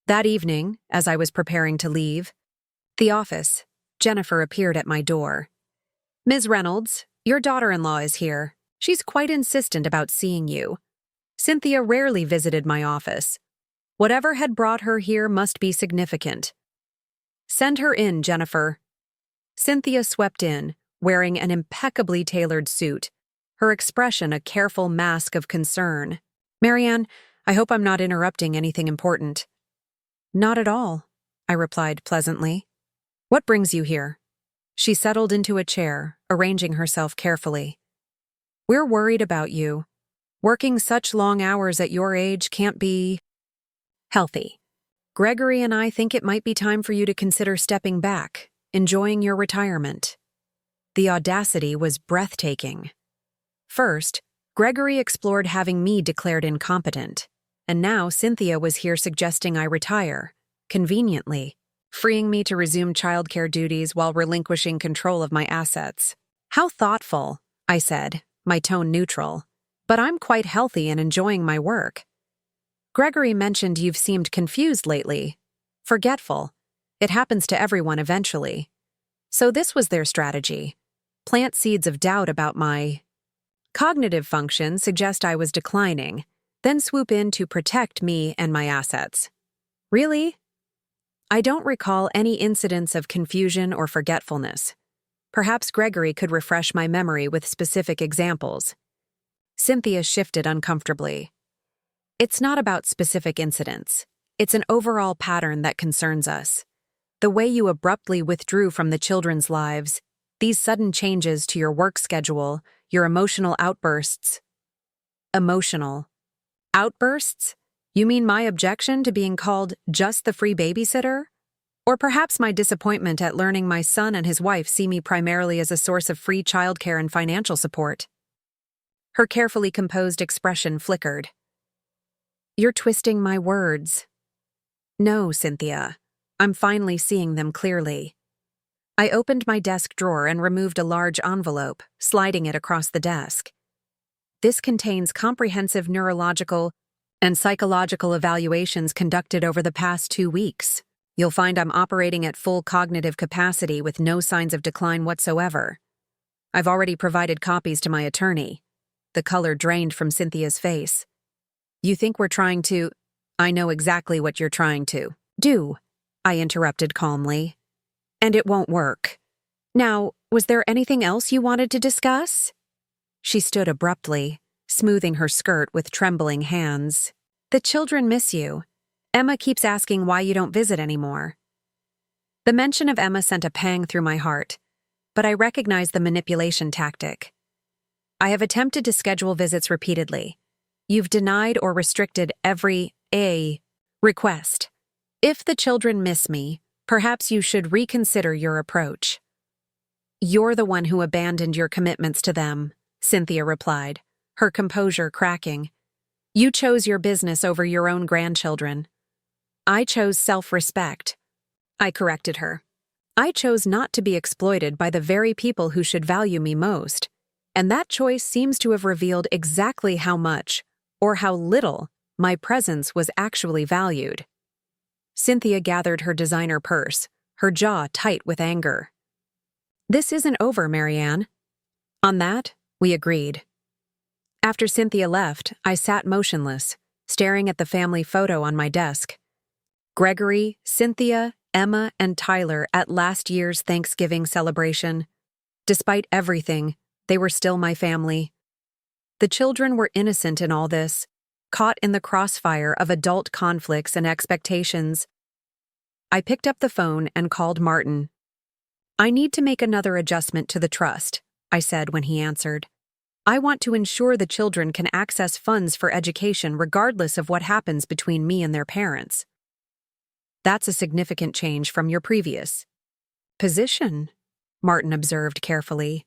That evening, as I was preparing to leave the office, Jennifer appeared at my door. "Ms. Reynolds, your daughter-in-law is here. She's quite insistent about seeing you. Cynthia rarely visited my office. Whatever had brought her here must be significant. Send her in, Jennifer." Cynthia swept in, wearing an impeccably tailored suit, her expression a careful mask of concern. "Marianne, I hope I'm not interrupting anything important." "Not at all," I replied pleasantly. "What brings you here?" She settled into a chair, arranging herself carefully. "We're worried about you. Working such long hours at your age can't be healthy. Gregory and I think it might be time for you to consider stepping back, enjoying your retirement." The audacity was breathtaking. First, Gregory explored having me declared incompetent, and now Cynthia was here suggesting I retire, conveniently, freeing me to resume childcare duties while relinquishing control of my assets. "How thoughtful," I said, my tone neutral. "But I'm quite healthy and enjoying my work." "Gregory mentioned you've seemed confused lately. Forgetful. It happens to everyone eventually." So this was their strategy. Plant seeds of doubt about my cognitive function, suggest I was declining, then swoop in to protect me and my assets. Really? I don't recall any incidents of confusion or forgetfulness. Perhaps Gregory could refresh my memory with specific examples. Cynthia shifted uncomfortably. It's not about specific incidents. It's an overall pattern that concerns us. The way you abruptly withdrew from the children's lives, these sudden changes to your work schedule, your emotional outbursts. Emotional outbursts? You mean my objection to being called just the free babysitter? Or perhaps my disappointment at learning my son and his wife see me primarily as a source of free childcare and financial support? Her carefully composed expression flickered. You're twisting my words. No, Cynthia. I'm finally seeing them clearly. I opened my desk drawer and removed a large envelope, sliding it across the desk. This contains comprehensive neurological and psychological evaluations conducted over the past 2 weeks. You'll find I'm operating at full cognitive capacity with no signs of decline whatsoever. I've already provided copies to my attorney. The color drained from Cynthia's face. You think we're trying to— I know exactly what you're trying to do, I interrupted calmly. And it won't work. Now, was there anything else you wanted to discuss? She stood abruptly, smoothing her skirt with trembling hands. The children miss you. Emma keeps asking why you don't visit anymore. The mention of Emma sent a pang through my heart, but I recognized the manipulation tactic. I have attempted to schedule visits repeatedly. You've denied or restricted every request. If the children miss me, perhaps you should reconsider your approach. You're the one who abandoned your commitments to them, Cynthia replied, her composure cracking. You chose your business over your own grandchildren. I chose self-respect. I corrected her. I chose not to be exploited by the very people who should value me most, and that choice seems to have revealed exactly how much, or how little, my presence was actually valued. Cynthia gathered her designer purse, her jaw tight with anger. This isn't over, Marianne. On that, we agreed. After Cynthia left, I sat motionless, staring at the family photo on my desk. Gregory, Cynthia, Emma, and Tyler at last year's Thanksgiving celebration. Despite everything, they were still my family. The children were innocent in all this, caught in the crossfire of adult conflicts and expectations. I picked up the phone and called Martin. I need to make another adjustment to the trust, I said when he answered. I want to ensure the children can access funds for education regardless of what happens between me and their parents. That's a significant change from your previous position, Martin observed carefully.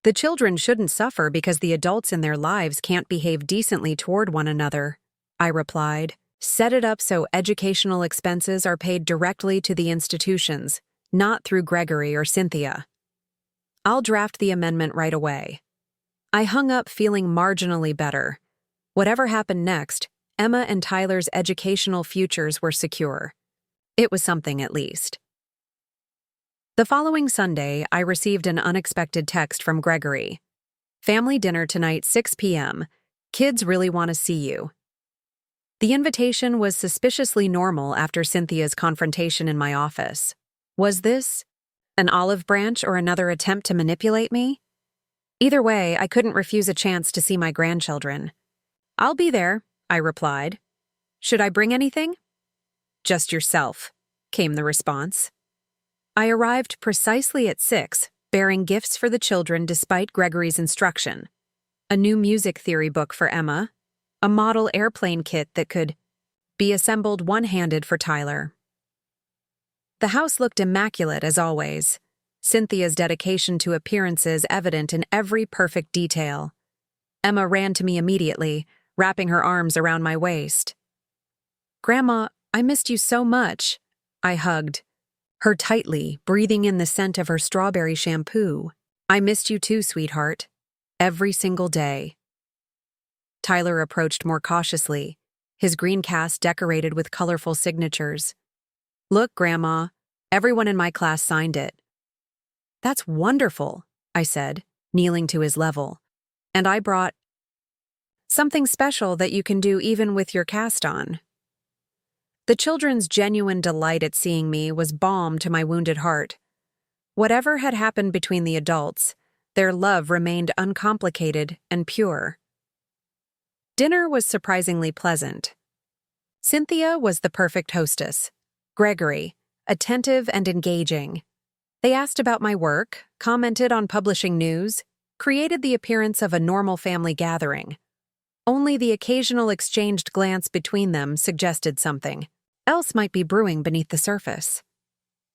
The children shouldn't suffer because the adults in their lives can't behave decently toward one another, I replied. Set it up so educational expenses are paid directly to the institutions, not through Gregory or Cynthia. I'll draft the amendment right away. I hung up feeling marginally better. Whatever happened next, Emma and Tyler's educational futures were secure. It was something at least. The following Sunday, I received an unexpected text from Gregory. Family dinner tonight, 6 p.m. Kids really want to see you. The invitation was suspiciously normal after Cynthia's confrontation in my office. Was this an olive branch or another attempt to manipulate me? Either way, I couldn't refuse a chance to see my grandchildren. I'll be there, I replied. Should I bring anything? Just yourself, came the response. I arrived precisely at 6, bearing gifts for the children despite Gregory's instruction. A new music theory book for Emma, a model airplane kit that could be assembled one-handed for Tyler. The house looked immaculate as always, Cynthia's dedication to appearances evident in every perfect detail. Emma ran to me immediately, wrapping her arms around my waist. Grandma, I missed you so much, I hugged her tightly, breathing in the scent of her strawberry shampoo. I missed you too, sweetheart. Every single day. Tyler approached more cautiously, his green cast decorated with colorful signatures. Look, Grandma, everyone in my class signed it. That's wonderful, I said, kneeling to his level. And I brought something special that you can do even with your cast on. The children's genuine delight at seeing me was balm to my wounded heart. Whatever had happened between the adults, their love remained uncomplicated and pure. Dinner was surprisingly pleasant. Cynthia was the perfect hostess. Gregory, attentive and engaging. They asked about my work, commented on publishing news, created the appearance of a normal family gathering. Only the occasional exchanged glance between them suggested something else might be brewing beneath the surface.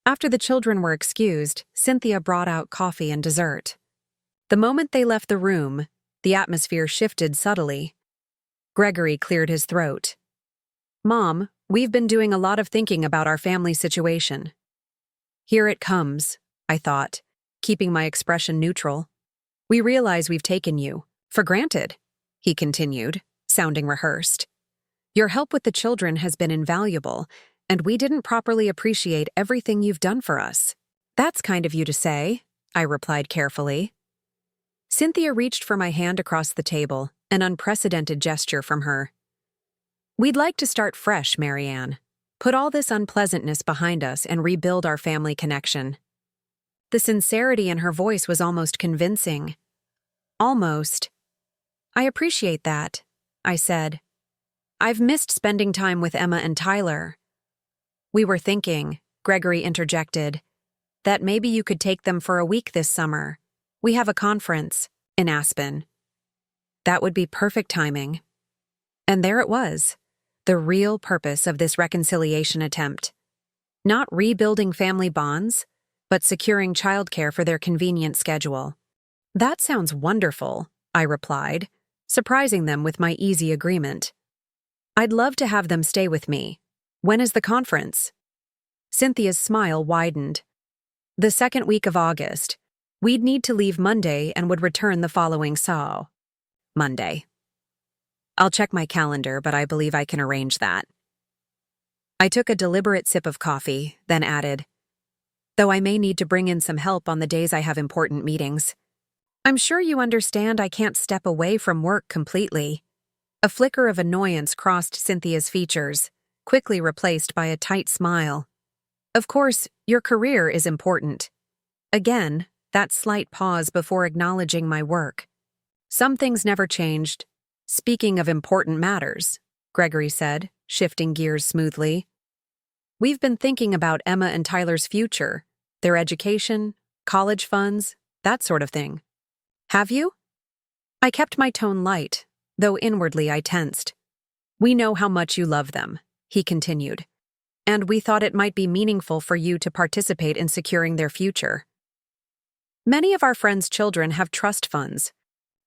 After the children were excused, Cynthia brought out coffee and dessert. The moment they left the room, the atmosphere shifted subtly. Gregory cleared his throat. "Mom, we've been doing a lot of thinking about our family situation." "Here it comes," I thought, keeping my expression neutral. "We realize we've taken you for granted," he continued, sounding rehearsed. "Your help with the children has been invaluable, and we didn't properly appreciate everything you've done for us." "That's kind of you to say," I replied carefully. Cynthia reached for my hand across the table, an unprecedented gesture from her. "We'd like to start fresh, Marianne. Put all this unpleasantness behind us and rebuild our family connection." The sincerity in her voice was almost convincing. "Almost. I appreciate that," I said. "I've missed spending time with Emma and Tyler." "We were thinking," Gregory interjected, "that maybe you could take them for a week this summer. We have a conference in Aspen." That would be perfect timing. And there it was, the real purpose of this reconciliation attempt. Not rebuilding family bonds, but securing childcare for their convenient schedule. "That sounds wonderful," I replied, surprising them with my easy agreement. "I'd love to have them stay with me. When is the conference?" Cynthia's smile widened. "The second week of August. We'd need to leave Monday and would return the following Monday. I'll check my calendar, but I believe I can arrange that." I took a deliberate sip of coffee, then added, "Though I may need to bring in some help on the days I have important meetings. I'm sure you understand I can't step away from work completely." A flicker of annoyance crossed Cynthia's features, quickly replaced by a tight smile. "Of course, your career is important." Again, that slight pause before acknowledging my work. "Some things never changed. Speaking of important matters," Gregory said, shifting gears smoothly. "We've been thinking about Emma and Tyler's future, their education, college funds, that sort of thing." "Have you?" I kept my tone light, though inwardly I tensed. "We know how much you love them," he continued, "and we thought it might be meaningful for you to participate in securing their future. Many of our friends' children have trust funds,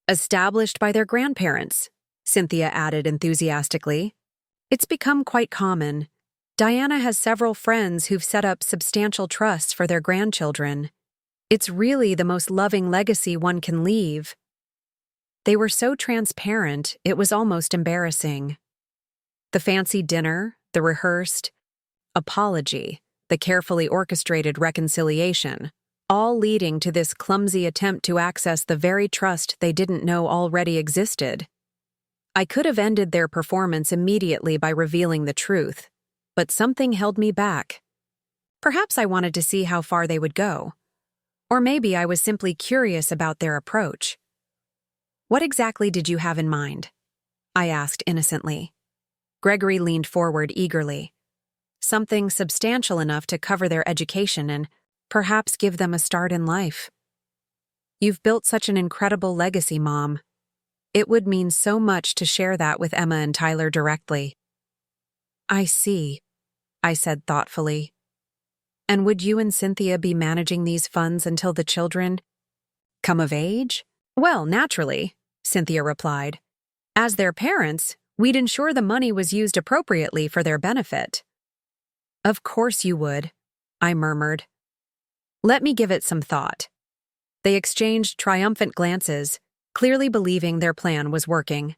established by their grandparents," Cynthia added enthusiastically. "It's become quite common. Diana has several friends who've set up substantial trusts for their grandchildren. It's really the most loving legacy one can leave." They were so transparent, it was almost embarrassing. The fancy dinner, the rehearsed apology, the carefully orchestrated reconciliation, all leading to this clumsy attempt to access the very trust they didn't know already existed. I could have ended their performance immediately by revealing the truth, but something held me back. Perhaps I wanted to see how far they would go. Or maybe I was simply curious about their approach. "What exactly did you have in mind?" I asked innocently. Gregory leaned forward eagerly. "Something substantial enough to cover their education and perhaps give them a start in life. You've built such an incredible legacy, Mom. It would mean so much to share that with Emma and Tyler directly." "I see," I said thoughtfully. "And would you and Cynthia be managing these funds until the children come of age?" "Well, naturally," Cynthia replied. "As their parents, we'd ensure the money was used appropriately for their benefit." "Of course you would," I murmured. "Let me give it some thought." They exchanged triumphant glances, clearly believing their plan was working.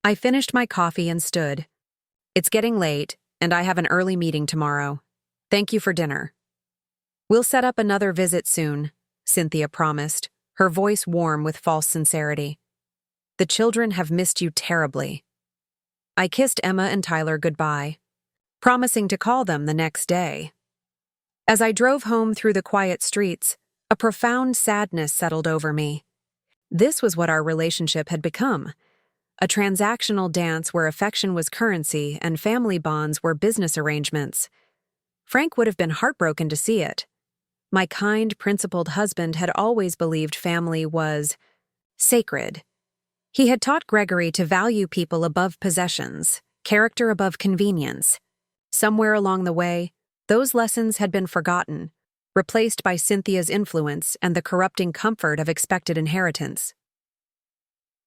I finished my coffee and stood. "It's getting late, and I have an early meeting tomorrow. Thank you for dinner." "We'll set up another visit soon," Cynthia promised, her voice warm with false sincerity. "The children have missed you terribly." I kissed Emma and Tyler goodbye, promising to call them the next day. As I drove home through the quiet streets, a profound sadness settled over me. This was what our relationship had become, a transactional dance where affection was currency and family bonds were business arrangements. Frank would have been heartbroken to see it. My kind, principled husband had always believed family was sacred. He had taught Gregory to value people above possessions, character above convenience. Somewhere along the way, those lessons had been forgotten, replaced by Cynthia's influence and the corrupting comfort of expected inheritance.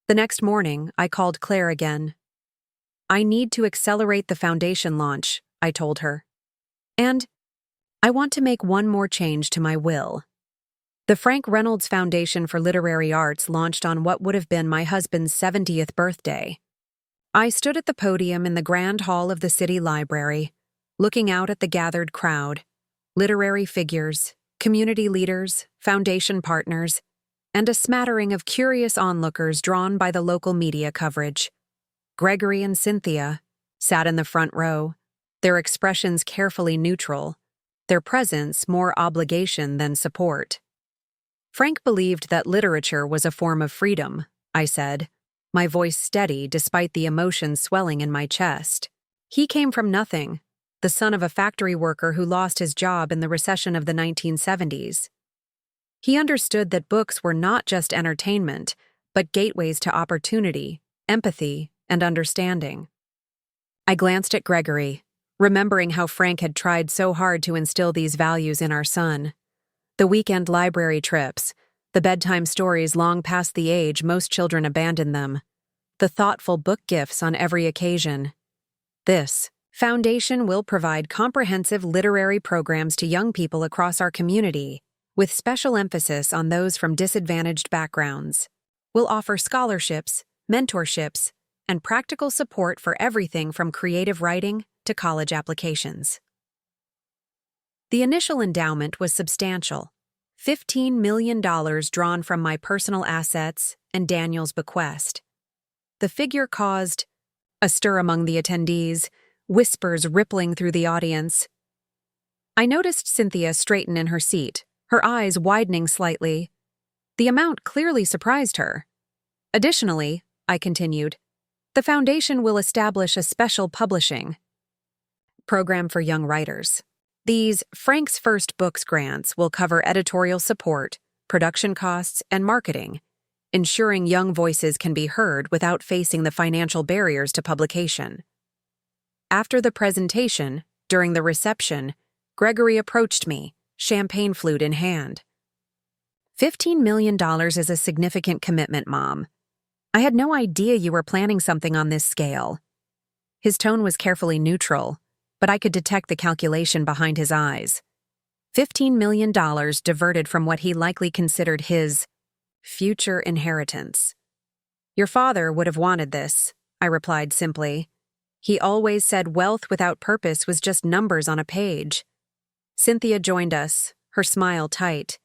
The next morning, I called Claire again. "I need to accelerate the foundation launch," I told her. "And I want to make one more change to my will." The Frank Reynolds Foundation for Literary Arts launched on what would have been my husband's 70th birthday. I stood at the podium in the grand hall of the city library, looking out at the gathered crowd, literary figures, community leaders, foundation partners, and a smattering of curious onlookers drawn by the local media coverage. Gregory and Cynthia sat in the front row, their expressions carefully neutral, their presence more obligation than support. Frank believed that literature was a form of freedom, I said, my voice steady despite the emotion swelling in my chest. He came from nothing, the son of a factory worker who lost his job in the recession of the 1970s. He understood that books were not just entertainment, but gateways to opportunity, empathy, and understanding. I glanced at Gregory, remembering how Frank had tried so hard to instill these values in our son. The weekend library trips, the bedtime stories long past the age most children abandon them, the thoughtful book gifts on every occasion. This foundation will provide comprehensive literary programs to young people across our community, with special emphasis on those from disadvantaged backgrounds. We'll offer scholarships, mentorships, and practical support for everything from creative writing to college applications. The initial endowment was substantial, $15 million drawn from my personal assets and Daniel's bequest. The figure caused a stir among the attendees, whispers rippling through the audience. I noticed Cynthia straighten in her seat, her eyes widening slightly. The amount clearly surprised her. Additionally, I continued, the foundation will establish a special publishing program for young writers. These Frank's First Books grants will cover editorial support, production costs, and marketing, ensuring young voices can be heard without facing the financial barriers to publication. After the presentation, during the reception, Gregory approached me, champagne flute in hand. $15 million is a significant commitment, Mom. I had no idea you were planning something on this scale. His tone was carefully neutral, but I could detect the calculation behind his eyes. $15 million diverted from what he likely considered his future inheritance. Your father would have wanted this, I replied simply. He always said wealth without purpose was just numbers on a page. Cynthia joined us, her smile tight.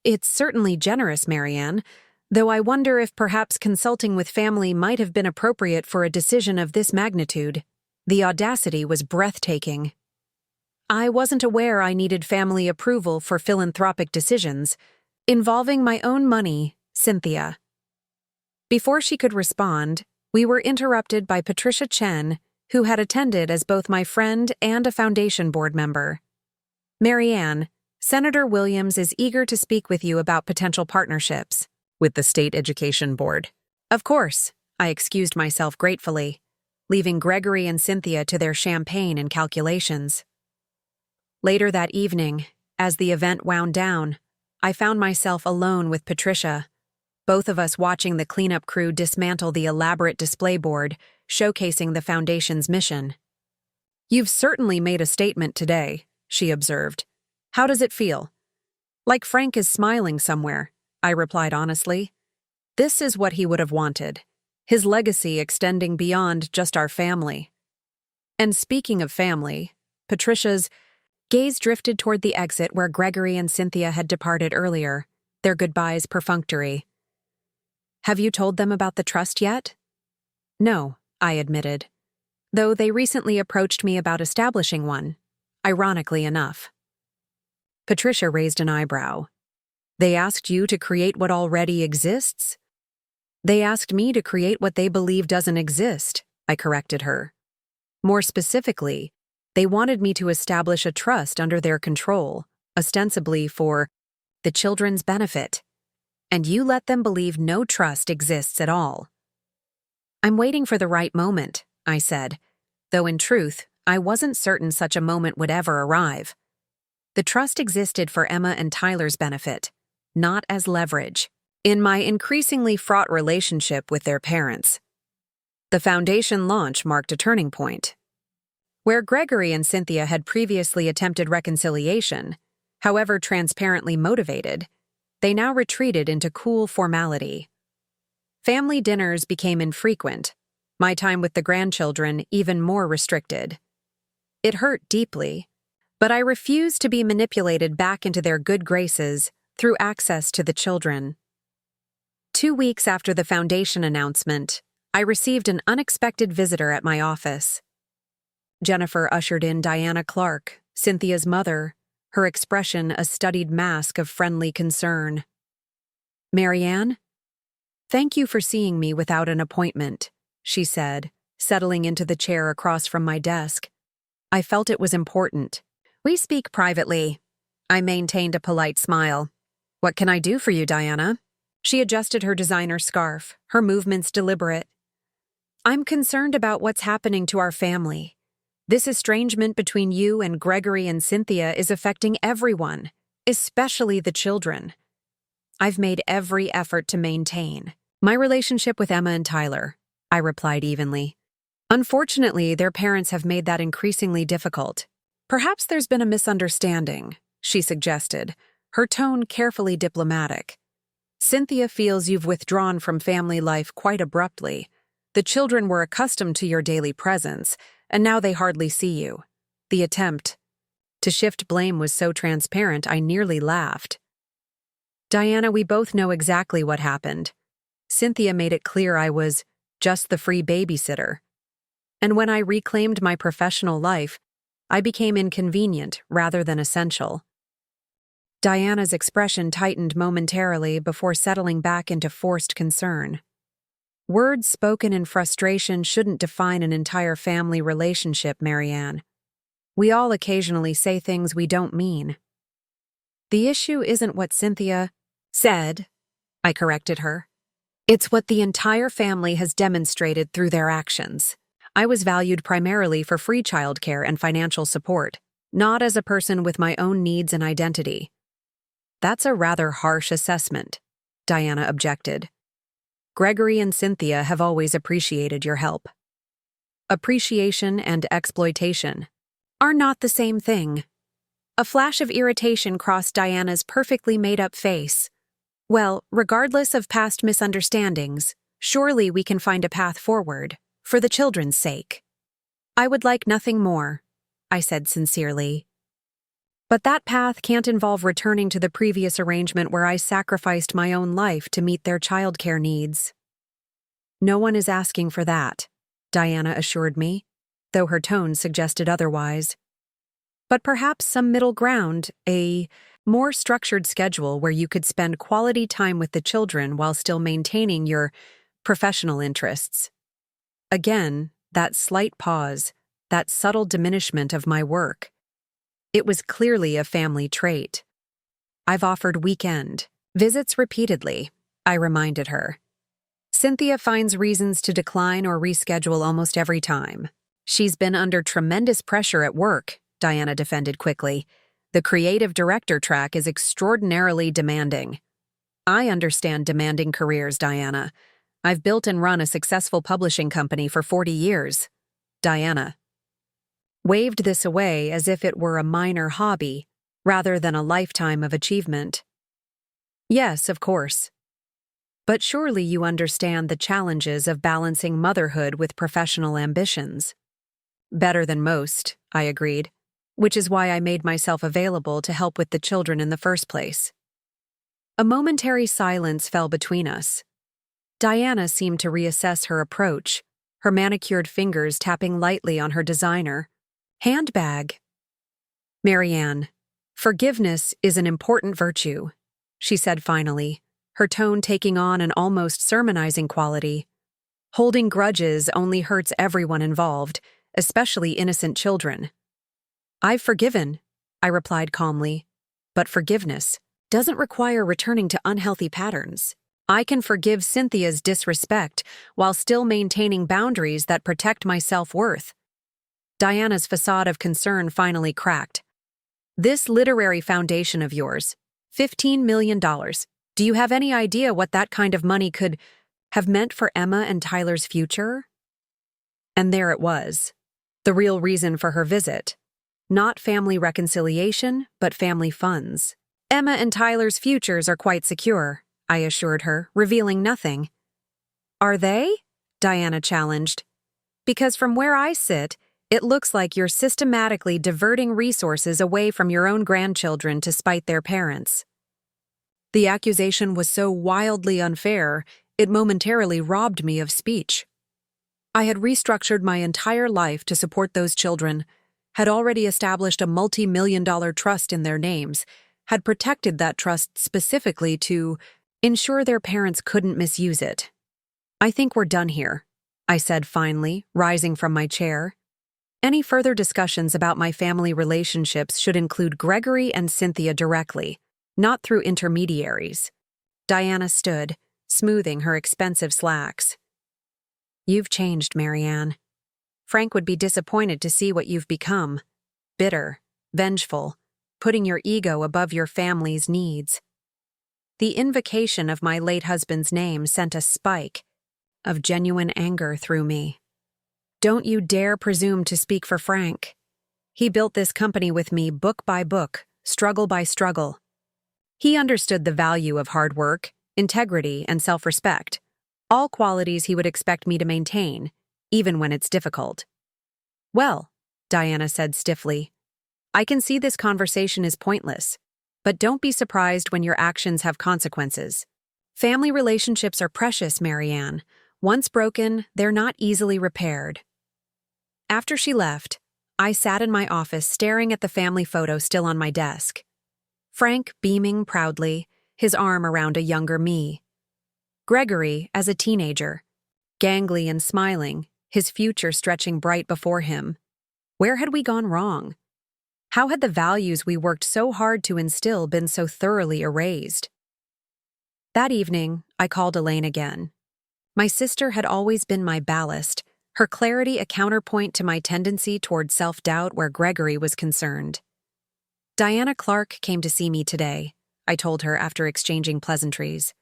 It's certainly generous, Marianne, though I wonder if perhaps consulting with family might have been appropriate for a decision of this magnitude. The audacity was breathtaking. I wasn't aware I needed family approval for philanthropic decisions, involving my own money, Cynthia. Before she could respond, we were interrupted by Patricia Chen, who had attended as both my friend and a foundation board member. Marianne, Senator Williams is eager to speak with you about potential partnerships with the State Education Board. Of course, I excused myself gratefully, leaving Gregory and Cynthia to their champagne and calculations. Later that evening, as the event wound down, I found myself alone with Patricia, both of us watching the cleanup crew dismantle the elaborate display board showcasing the foundation's mission. You've certainly made a statement today, she observed. How does it feel? Like Frank is smiling somewhere, I replied honestly. This is what he would have wanted, his legacy extending beyond just our family. And speaking of family, Patricia's gaze drifted toward the exit where Gregory and Cynthia had departed earlier, their goodbyes perfunctory. Have you told them about the trust yet? No, I admitted, though they recently approached me about establishing one, ironically enough. Patricia raised an eyebrow. They asked you to create what already exists? They asked me to create what they believe doesn't exist, I corrected her. More specifically, they wanted me to establish a trust under their control, ostensibly for the children's benefit. And you let them believe no trust exists at all. I'm waiting for the right moment, I said, though in truth, I wasn't certain such a moment would ever arrive. The trust existed for Emma and Tyler's benefit, not as leverage, in my increasingly fraught relationship with their parents. The foundation launch marked a turning point. Where Gregory and Cynthia had previously attempted reconciliation, however transparently motivated, they now retreated into cool formality. Family dinners became infrequent, my time with the grandchildren even more restricted. It hurt deeply, but I refused to be manipulated back into their good graces through access to the children. 2 weeks after the foundation announcement, I received an unexpected visitor at my office. Jennifer ushered in Diana Clark, Cynthia's mother, her expression a studied mask of friendly concern. "Marianne? Thank you for seeing me without an appointment," she said, settling into the chair across from my desk. I felt it was important. "We speak privately." I maintained a polite smile. "What can I do for you, Diana?" She adjusted her designer scarf, her movements deliberate. "I'm concerned about what's happening to our family. This estrangement between you and Gregory and Cynthia is affecting everyone, especially the children. I've made every effort to maintain my relationship with Emma and Tyler," I replied evenly. "Unfortunately, their parents have made that increasingly difficult. Perhaps there's been a misunderstanding," she suggested, her tone carefully diplomatic. "Cynthia feels you've withdrawn from family life quite abruptly. The children were accustomed to your daily presence, and now they hardly see you." The attempt to shift blame was so transparent I nearly laughed. "Diana, we both know exactly what happened. Cynthia made it clear I was just the free babysitter. And when I reclaimed my professional life, I became inconvenient rather than essential." Diana's expression tightened momentarily before settling back into forced concern. Words spoken in frustration shouldn't define an entire family relationship, Marianne. We all occasionally say things we don't mean. "The issue isn't what Cynthia said," I corrected her. "It's what the entire family has demonstrated through their actions. I was valued primarily for free childcare and financial support, not as a person with my own needs and identity." "That's a rather harsh assessment," Diana objected. "Gregory and Cynthia have always appreciated your help." Appreciation and exploitation are not the same thing. A flash of irritation crossed Diana's perfectly made-up face. "Well, regardless of past misunderstandings, surely we can find a path forward, for the children's sake." "I would like nothing more," I said sincerely. "But that path can't involve returning to the previous arrangement where I sacrificed my own life to meet their childcare needs." "No one is asking for that," Diana assured me, though her tone suggested otherwise. "But perhaps some middle ground, a more structured schedule where you could spend quality time with the children while still maintaining your professional interests." Again, that slight pause, that subtle diminishment of my work. It was clearly a family trait. "I've offered weekend visits repeatedly," I reminded her. "Cynthia finds reasons to decline or reschedule almost every time. She's been under tremendous pressure at work," Diana defended quickly. "The creative director track is extraordinarily demanding." "I understand demanding careers, Diana. I've built and run a successful publishing company for 40 years. Diana waved this away as if it were a minor hobby, rather than a lifetime of achievement. "Yes, of course. But surely you understand the challenges of balancing motherhood with professional ambitions." "Better than most," I agreed, "which is why I made myself available to help with the children in the first place." A momentary silence fell between us. Diana seemed to reassess her approach, her manicured fingers tapping lightly on her designer handbag. "Marianne, Forgiveness is an important virtue, she said finally, her tone taking on an almost sermonizing quality. Holding grudges only hurts everyone involved, especially innocent children. I've forgiven, I replied calmly, but forgiveness doesn't require returning to unhealthy patterns. I can forgive Cynthia's disrespect while still maintaining boundaries that protect my self-worth. Diana's facade of concern finally cracked. This literary foundation of yours, $15 million. Do you have any idea what that kind of money could have meant for Emma and Tyler's future? And there it was, the real reason for her visit. Not family reconciliation, but family funds. Emma and Tyler's futures are quite secure, I assured her, revealing nothing. Are they? Diana challenged. Because from where I sit, it looks like you're systematically diverting resources away from your own grandchildren to spite their parents. The accusation was so wildly unfair, it momentarily robbed me of speech. I had restructured my entire life to support those children, had already established a multi-million-dollar trust in their names, had protected that trust specifically to ensure their parents couldn't misuse it. I think we're done here, I said finally, rising from my chair. Any further discussions about my family relationships should include Gregory and Cynthia directly, not through intermediaries. Diana stood, smoothing her expensive slacks. You've changed, Marianne. Frank would be disappointed to see what you've become. Bitter, vengeful, putting your ego above your family's needs. The invocation of my late husband's name sent a spike of genuine anger through me. Don't you dare presume to speak for Frank. He built this company with me book by book, struggle by struggle. He understood the value of hard work, integrity, and self-respect, all qualities he would expect me to maintain, even when it's difficult. Well, Diana said stiffly, I can see this conversation is pointless, but don't be surprised when your actions have consequences. Family relationships are precious, Marianne. Once broken, they're not easily repaired. After she left, I sat in my office staring at the family photo still on my desk. Frank beaming proudly, his arm around a younger me. Gregory as a teenager, gangly and smiling, his future stretching bright before him. Where had we gone wrong? How had the values we worked so hard to instill been so thoroughly erased? That evening, I called Elaine again. My sister had always been my ballast, her clarity a counterpoint to my tendency toward self-doubt where Gregory was concerned. Diana Clark came to see me today, I told her after exchanging pleasantries.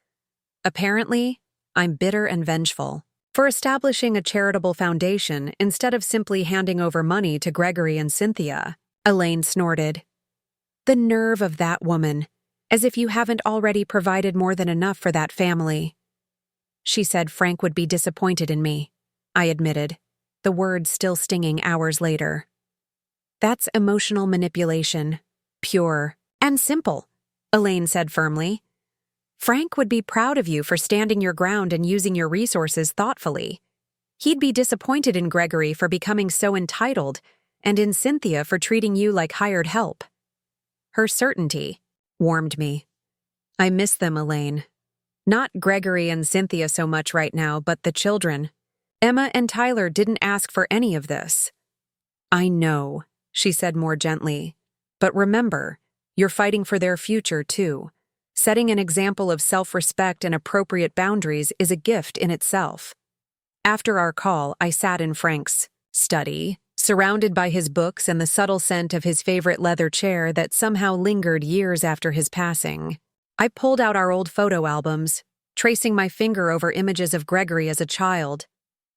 Apparently, I'm bitter and vengeful for establishing a charitable foundation instead of simply handing over money to Gregory and Cynthia, Elaine snorted. The nerve of that woman, as if you haven't already provided more than enough for that family. She said Frank would be disappointed in me, I admitted, the words still stinging hours later. That's emotional manipulation, pure and simple, Elaine said firmly. Frank would be proud of you for standing your ground and using your resources thoughtfully. He'd be disappointed in Gregory for becoming so entitled, and in Cynthia for treating you like hired help. Her certainty warmed me. I miss them, Elaine. Not Gregory and Cynthia so much right now, but the children. Emma and Tyler didn't ask for any of this. I know, she said more gently. But remember, you're fighting for their future, too. Setting an example of self-respect and appropriate boundaries is a gift in itself. After our call, I sat in Frank's study, surrounded by his books and the subtle scent of his favorite leather chair that somehow lingered years after his passing. I pulled out our old photo albums, tracing my finger over images of Gregory as a child,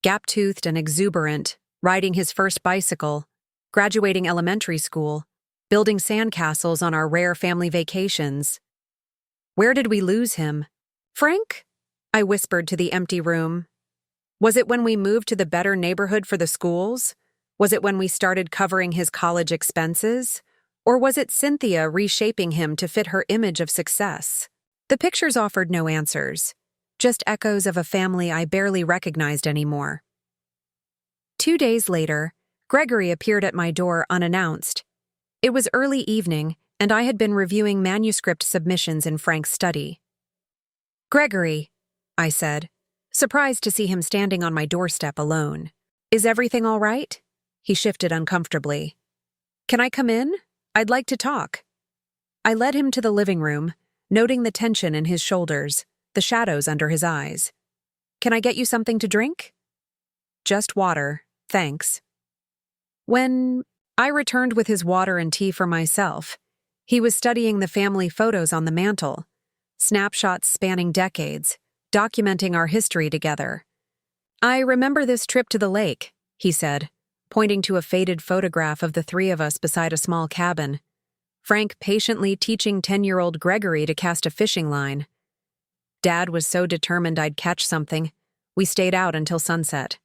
gap-toothed and exuberant, riding his first bicycle, graduating elementary school, building sandcastles on our rare family vacations. Where did we lose him? Frank? I whispered to the empty room. Was it when we moved to the better neighborhood for the schools? Was it when we started covering his college expenses? Or was it Cynthia reshaping him to fit her image of success? The pictures offered no answers, just echoes of a family I barely recognized anymore. 2 days later, Gregory appeared at my door unannounced. It was early evening, and I had been reviewing manuscript submissions in Frank's study. "Gregory," I said, surprised to see him standing on my doorstep alone. "Is everything all right?" He shifted uncomfortably. "Can I come in? I'd like to talk." I led him to the living room, noting the tension in his shoulders, the shadows under his eyes. "Can I get you something to drink?" "Just water, thanks." When I returned with his water and tea for myself, he was studying the family photos on the mantel, snapshots spanning decades, documenting our history together. "I remember this trip to the lake," he said, pointing to a faded photograph of the three of us beside a small cabin. Frank patiently teaching 10-year-old Gregory to cast a fishing line. Dad was so determined I'd catch something, we stayed out until sunset.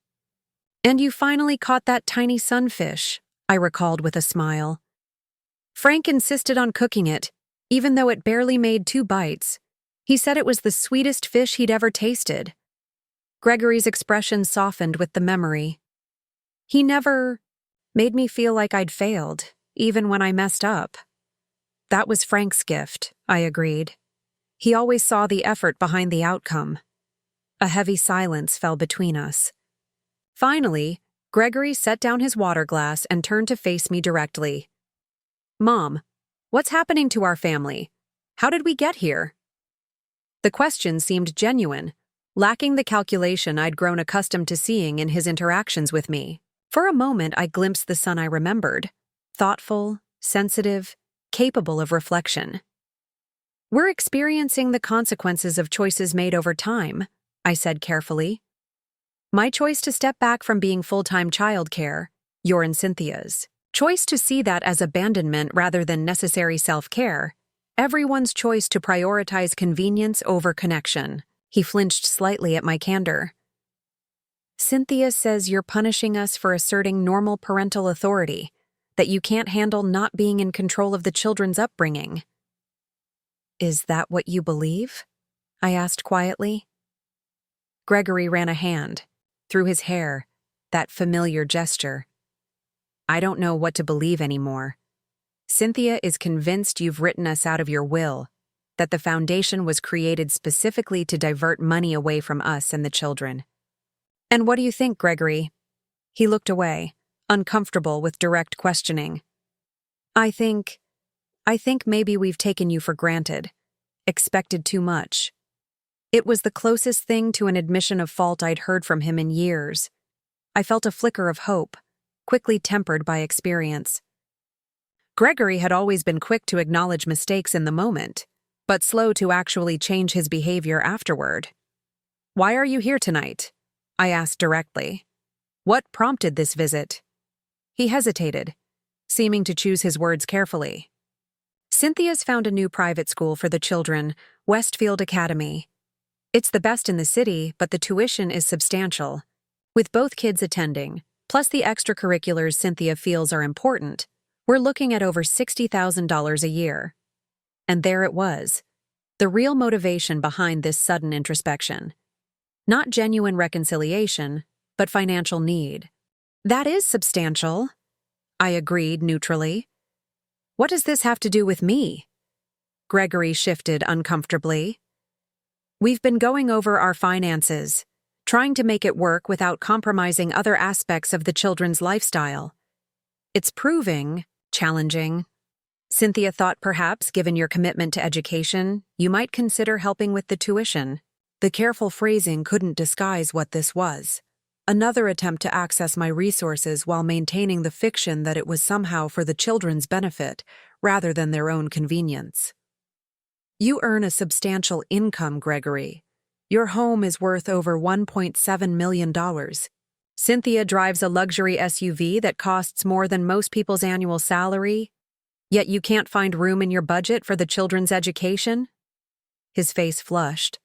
"And you finally caught that tiny sunfish," I recalled with a smile. "Frank insisted on cooking it, even though it barely made 2 bites. He said it was the sweetest fish he'd ever tasted." Gregory's expression softened with the memory. "He never made me feel like I'd failed, even when I messed up." "That was Frank's gift," I agreed. "He always saw the effort behind the outcome." A heavy silence fell between us. Finally, Gregory set down his water glass and turned to face me directly. "Mom, what's happening to our family? How did we get here?" The question seemed genuine, lacking the calculation I'd grown accustomed to seeing in his interactions with me. For a moment, I glimpsed the son I remembered, thoughtful, sensitive, capable of reflection. "We're experiencing the consequences of choices made over time," I said carefully. "My choice to step back from being full-time childcare, your and Cynthia's. Choice to see that as abandonment rather than necessary self-care. Everyone's choice to prioritize convenience over connection." He flinched slightly at my candor. "Cynthia says you're punishing us for asserting normal parental authority, that you can't handle not being in control of the children's upbringing." "Is that what you believe?" I asked quietly. Gregory ran a hand through his hair, that familiar gesture. "I don't know what to believe anymore. Cynthia is convinced you've written us out of your will, that the foundation was created specifically to divert money away from us and the children." "And what do you think, Gregory?" He looked away, uncomfortable with direct questioning. I think maybe we've taken you for granted, expected too much." It was the closest thing to an admission of fault I'd heard from him in years. I felt a flicker of hope, quickly tempered by experience. Gregory had always been quick to acknowledge mistakes in the moment, but slow to actually change his behavior afterward. "Why are you here tonight?" I asked directly. "What prompted this visit?" He hesitated, seeming to choose his words carefully. "Cynthia's found a new private school for the children, Westfield Academy. It's the best in the city, but the tuition is substantial. With both kids attending, plus the extracurriculars Cynthia feels are important, we're looking at over $60,000 a year." And there it was, the real motivation behind this sudden introspection. Not genuine reconciliation, but financial need. "That is substantial," I agreed neutrally. "What does this have to do with me?" Gregory shifted uncomfortably. "We've been going over our finances, trying to make it work without compromising other aspects of the children's lifestyle. It's proving challenging. Cynthia thought perhaps, given your commitment to education, you might consider helping with the tuition." The careful phrasing couldn't disguise what this was. Another attempt to access my resources while maintaining the fiction that it was somehow for the children's benefit, rather than their own convenience. "You earn a substantial income, Gregory. Your home is worth over $1.7 million. Cynthia drives a luxury SUV that costs more than most people's annual salary, yet you can't find room in your budget for the children's education?" His face flushed.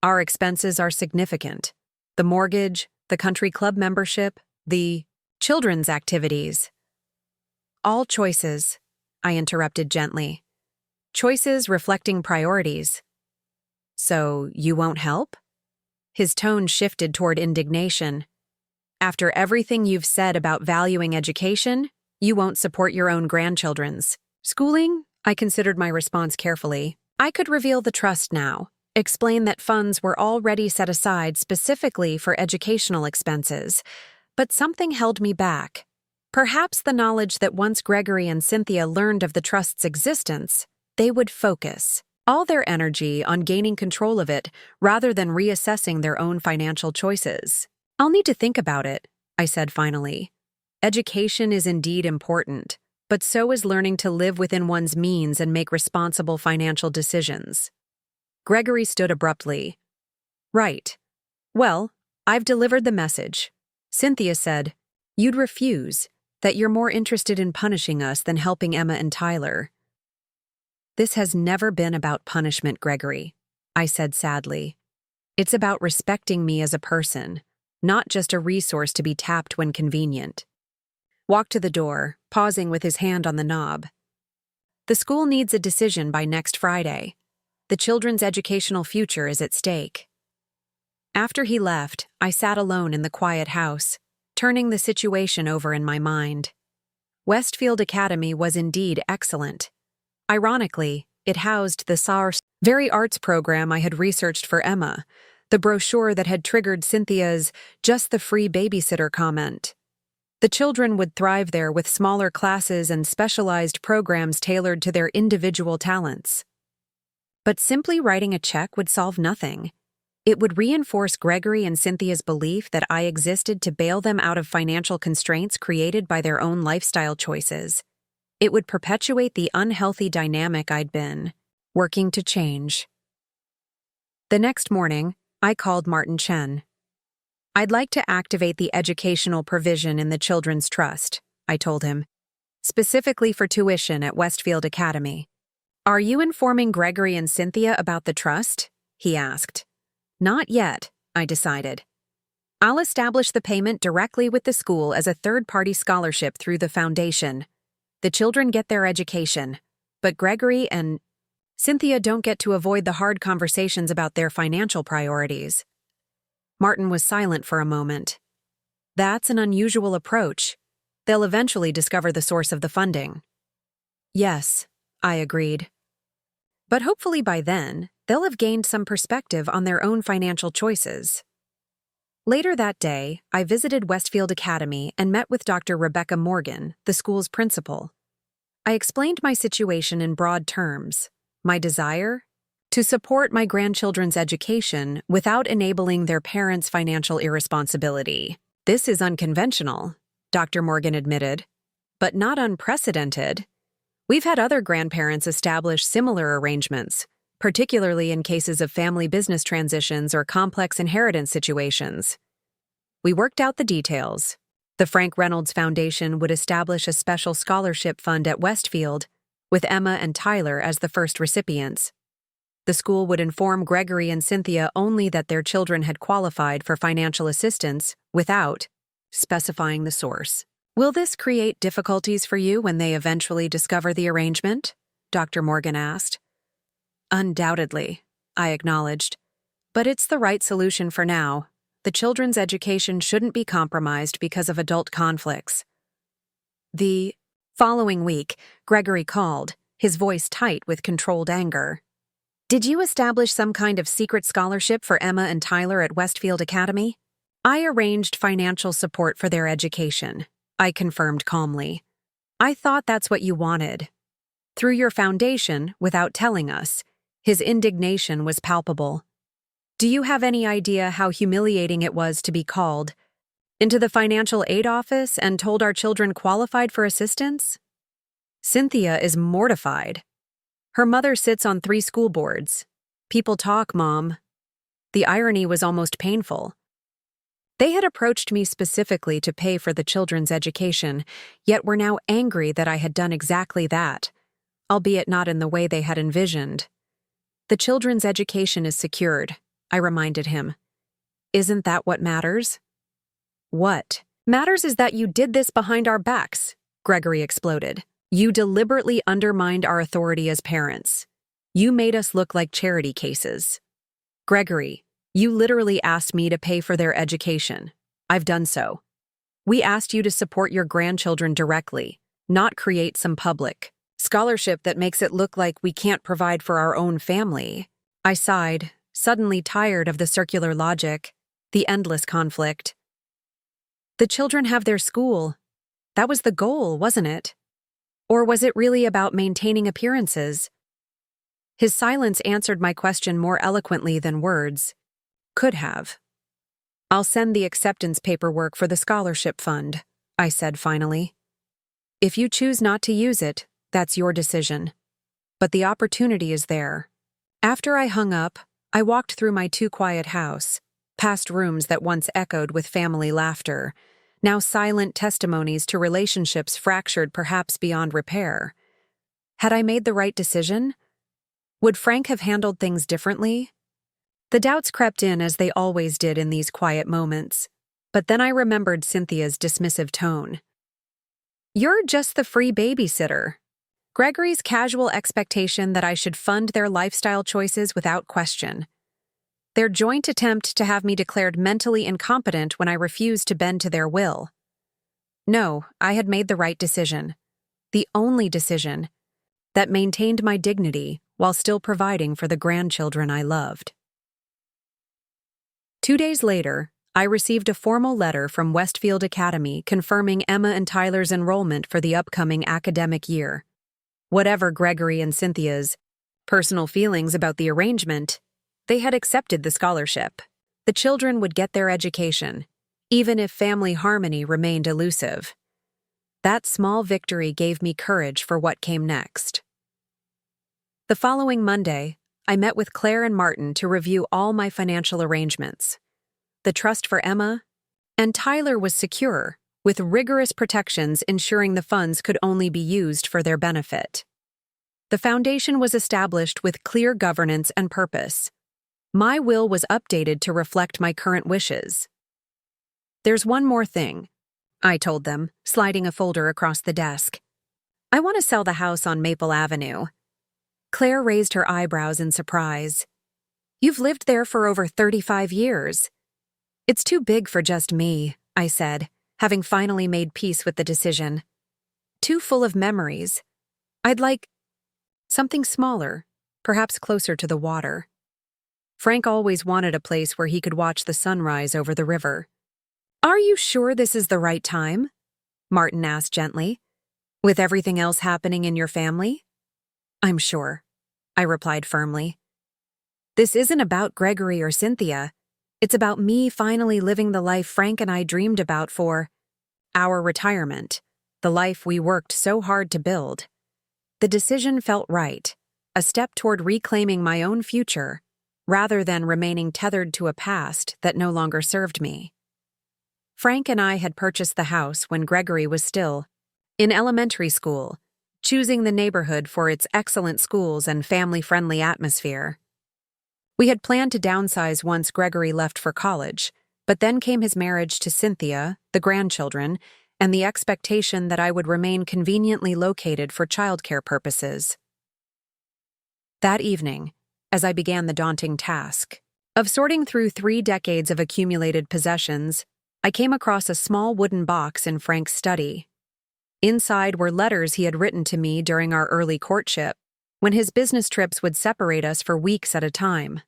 "Our expenses are significant. The mortgage, the country club membership, the children's activities." "All choices," I interrupted gently. "Choices reflecting priorities." "So you won't help?" His tone shifted toward indignation. "After everything you've said about valuing education, you won't support your own grandchildren's. Schooling? I considered my response carefully. I could reveal the trust now, explain that funds were already set aside specifically for educational expenses, but something held me back. Perhaps the knowledge that once Gregory and Cynthia learned of the trust's existence, they would focus all their energy on gaining control of it rather than reassessing their own financial choices. I'll need to think about it, I said finally. Education is indeed important, but so is learning to live within one's means and make responsible financial decisions. Gregory stood abruptly. Right. Well, I've delivered the message. Cynthia said, "You'd refuse, that you're more interested in punishing us than helping Emma and Tyler." "This has never been about punishment, Gregory," I said sadly. "It's about respecting me as a person, not just a resource to be tapped when convenient." Walked to the door, pausing with his hand on the knob. "The school needs a decision by next Friday. The children's educational future is at stake." After he left, I sat alone in the quiet house, turning the situation over in my mind. Westfield Academy was indeed excellent. Ironically, it housed the very arts program I had researched for Emma, the brochure that had triggered Cynthia's "just the free babysitter" comment. The children would thrive there with smaller classes and specialized programs tailored to their individual talents. But simply writing a check would solve nothing. It would reinforce Gregory and Cynthia's belief that I existed to bail them out of financial constraints created by their own lifestyle choices. It would perpetuate the unhealthy dynamic I'd been working to change. The next morning, I called Martin Chen. "I'd like to activate the educational provision in the Children's Trust," I told him, "specifically for tuition at Westfield Academy." "Are you informing Gregory and Cynthia about the trust?" he asked. "Not yet," I decided. "I'll establish the payment directly with the school as a third-party scholarship through the foundation. The children get their education, but Gregory and Cynthia don't get to avoid the hard conversations about their financial priorities." Martin was silent for a moment. "That's an unusual approach. They'll eventually discover the source of the funding." "Yes," I agreed. "But hopefully by then, they'll have gained some perspective on their own financial choices." Later that day, I visited Westfield Academy and met with Dr. Rebecca Morgan, the school's principal. I explained my situation in broad terms, my desire to support my grandchildren's education without enabling their parents' financial irresponsibility. "This is unconventional," Dr. Morgan admitted, "but not unprecedented. We've had other grandparents establish similar arrangements, particularly in cases of family business transitions or complex inheritance situations. We worked out the details. The Frank Reynolds Foundation would establish a special scholarship fund at Westfield, with Emma and Tyler as the first recipients. The school would inform Gregory and Cynthia only that their children had qualified for financial assistance without specifying the source. "Will this create difficulties for you when they eventually discover the arrangement?" Dr. Morgan asked. "Undoubtedly," I acknowledged. "But it's the right solution for now. The children's education shouldn't be compromised because of adult conflicts." The following week, Gregory called, his voice tight with controlled anger. "Did you establish some kind of secret scholarship for Emma and Tyler at Westfield Academy?" "I arranged financial support for their education," I confirmed calmly. "I thought that's what you wanted." "Through your foundation, without telling us." His indignation was palpable. "Do you have any idea how humiliating it was to be called into the financial aid office and told our children qualified for assistance?" Cynthia is mortified. Her mother sits on 3 school boards. "People talk, Mom." The irony was almost painful. They had approached me specifically to pay for the children's education, yet were now angry that I had done exactly that, albeit not in the way they had envisioned. "The children's education is secured," I reminded him. "Isn't that what matters?" "What matters is that you did this behind our backs," Gregory exploded. "You deliberately undermined our authority as parents. You made us look like charity cases." "Gregory, you literally asked me to pay for their education. I've done so. We asked you to support your grandchildren directly, not create some public Scholarship that makes it look like we can't provide for our own family. I sighed, suddenly tired of the circular logic, the endless conflict. The children have their school. That was the goal, wasn't it? Or was it really about maintaining appearances? His silence answered my question more eloquently than words could have. I'll send the acceptance paperwork for the scholarship fund, I said finally. If you choose not to use it, that's your decision. But the opportunity is there. After I hung up, I walked through my too-quiet house, past rooms that once echoed with family laughter, now silent testimonies to relationships fractured perhaps beyond repair. Had I made the right decision? Would Frank have handled things differently? The doubts crept in as they always did in these quiet moments, but then I remembered Cynthia's dismissive tone. You're just the free babysitter. Gregory's casual expectation that I should fund their lifestyle choices without question. Their joint attempt to have me declared mentally incompetent when I refused to bend to their will. No, I had made the right decision. The only decision that maintained my dignity while still providing for the grandchildren I loved. 2 days later, I received a formal letter from Westfield Academy confirming Emma and Tyler's enrollment for the upcoming academic year. Whatever Gregory and Cynthia's personal feelings about the arrangement, they had accepted the scholarship. The children would get their education, even if family harmony remained elusive. That small victory gave me courage for what came next. The following Monday, I met with Claire and Martin to review all my financial arrangements. The trust for Emma and Tyler was secure, with rigorous protections ensuring the funds could only be used for their benefit. The foundation was established with clear governance and purpose. My will was updated to reflect my current wishes. There's one more thing, I told them, sliding a folder across the desk. I want to sell the house on Maple Avenue. Claire raised her eyebrows in surprise. You've lived there for over 35 years. It's too big for just me, I said, having finally made peace with the decision. Too full of memories. I'd like something smaller, perhaps closer to the water. Frank always wanted a place where he could watch the sunrise over the river. Are you sure this is the right time? Martin asked gently. With everything else happening in your family? I'm sure, I replied firmly. This isn't about Gregory or Cynthia. It's about me finally living the life Frank and I dreamed about for our retirement, the life we worked so hard to build. The decision felt right, a step toward reclaiming my own future, rather than remaining tethered to a past that no longer served me. Frank and I had purchased the house when Gregory was still in elementary school, choosing the neighborhood for its excellent schools and family-friendly atmosphere. We had planned to downsize once Gregory left for college, but then came his marriage to Cynthia, the grandchildren, and the expectation that I would remain conveniently located for childcare purposes. That evening, as I began the daunting task of sorting through 3 decades of accumulated possessions, I came across a small wooden box in Frank's study. Inside were letters he had written to me during our early courtship, when his business trips would separate us for weeks at a time.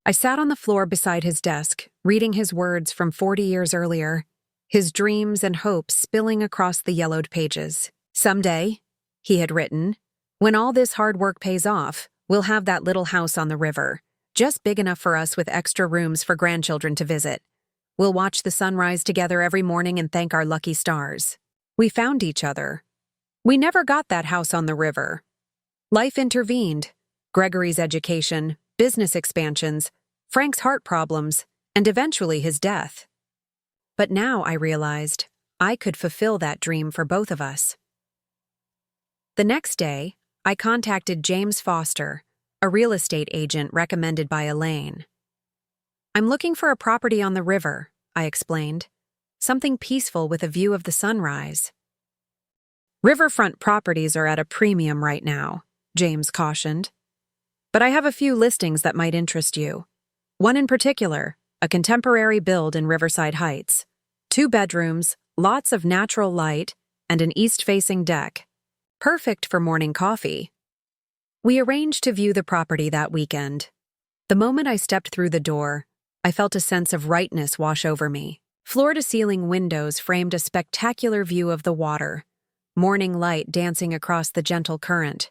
I sat on the floor beside his desk, reading his words from 40 years earlier, his dreams and hopes spilling across the yellowed pages. Someday, he had written, when all this hard work pays off, we'll have that little house on the river, just big enough for us with extra rooms for grandchildren to visit. We'll watch the sunrise together every morning and thank our lucky stars. We found each other. We never got that house on the river. Life intervened. Gregory's education, business expansions, Frank's heart problems, and eventually his death. But now I realized I could fulfill that dream for both of us. The next day, I contacted James Foster, a real estate agent recommended by Elaine. I'm looking for a property on the river, I explained. Something peaceful with a view of the sunrise. Riverfront properties are at a premium right now, James cautioned. But I have a few listings that might interest you. One in particular, a contemporary build in Riverside Heights. 2 bedrooms, lots of natural light, and an east-facing deck. perfect for morning coffee. We arranged to view the property that weekend. The moment I stepped through the door, I felt a sense of rightness wash over me. Floor-to-ceiling windows framed a spectacular view of the water, morning light dancing across the gentle current.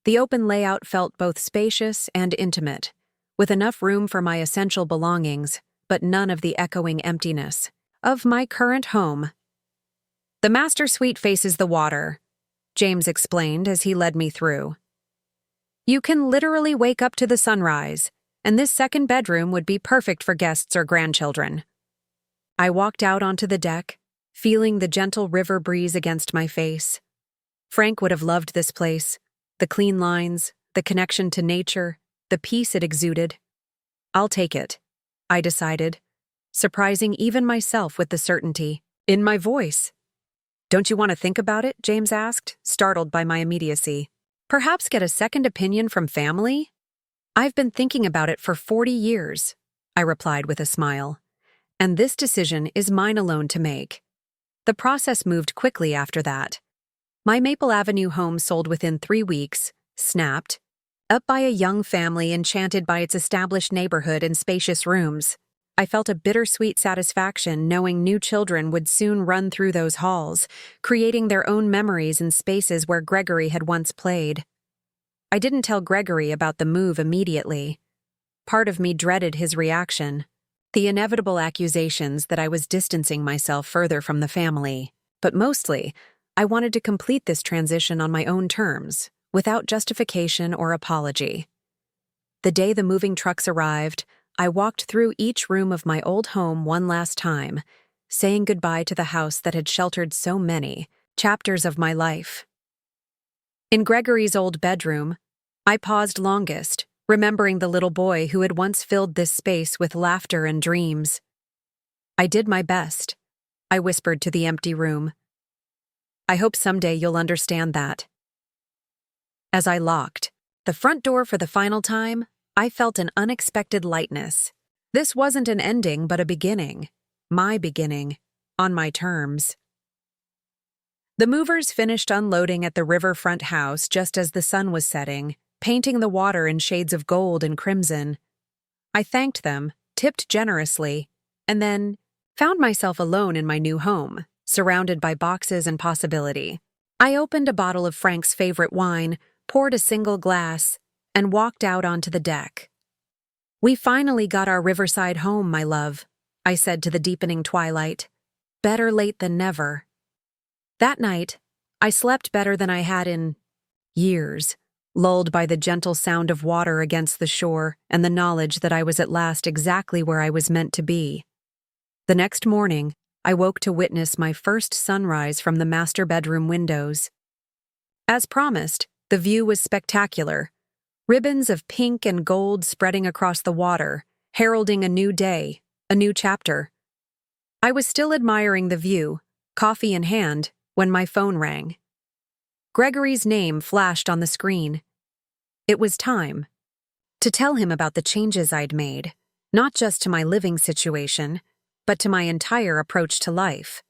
The open layout felt both spacious and intimate, with enough room for my essential belongings, but none of the echoing emptiness of my current home. "The master suite faces the water," James explained as he led me through. "You can literally wake up to the sunrise, and this second bedroom would be perfect for guests or grandchildren." I walked out onto the deck, feeling the gentle river breeze against my face. Frank would have loved this place. The clean lines, the connection to nature, the peace it exuded. "I'll take it," I decided, surprising even myself with the certainty in my voice. "Don't you want to think about it?" James asked, startled by my immediacy. "Perhaps get a second opinion from family?" "I've been thinking about it for 40 years, I replied with a smile. "And this decision is mine alone to make." The process moved quickly after that. My Maple Avenue home sold within 3 weeks, snapped, up by a young family enchanted by its established neighborhood and spacious rooms. I felt a bittersweet satisfaction knowing new children would soon run through those halls, creating their own memories in spaces where Gregory had once played. I didn't tell Gregory about the move immediately. Part of me dreaded his reaction, the inevitable accusations that I was distancing myself further from the family. But mostly, I wanted to complete this transition on my own terms, without justification or apology. The day the moving trucks arrived, I walked through each room of my old home one last time, saying goodbye to the house that had sheltered so many chapters of my life. In Gregory's old bedroom, I paused longest, remembering the little boy who had once filled this space with laughter and dreams. "I did my best," I whispered to the empty room. "I hope someday you'll understand that." As I locked the front door for the final time, I felt an unexpected lightness. This wasn't an ending, but a beginning. My beginning, on my terms. The movers finished unloading at the riverfront house just as the sun was setting, painting the water in shades of gold and crimson. I thanked them, tipped generously, and then found myself alone in my new home, surrounded by boxes and possibility. I opened a bottle of Frank's favorite wine, poured a single glass, and walked out onto the deck. "We finally got our riverside home, my love," I said to the deepening twilight. "Better late than never." That night, I slept better than I had in years, lulled by the gentle sound of water against the shore and the knowledge that I was at last exactly where I was meant to be. The next morning, I woke to witness my first sunrise from the master bedroom windows. As promised, the view was spectacular. Ribbons of pink and gold spreading across the water, heralding a new day, a new chapter. I was still admiring the view, coffee in hand, when my phone rang. Gregory's name flashed on the screen. It was time to tell him about the changes I'd made, not just to my living situation, but to my entire approach to life.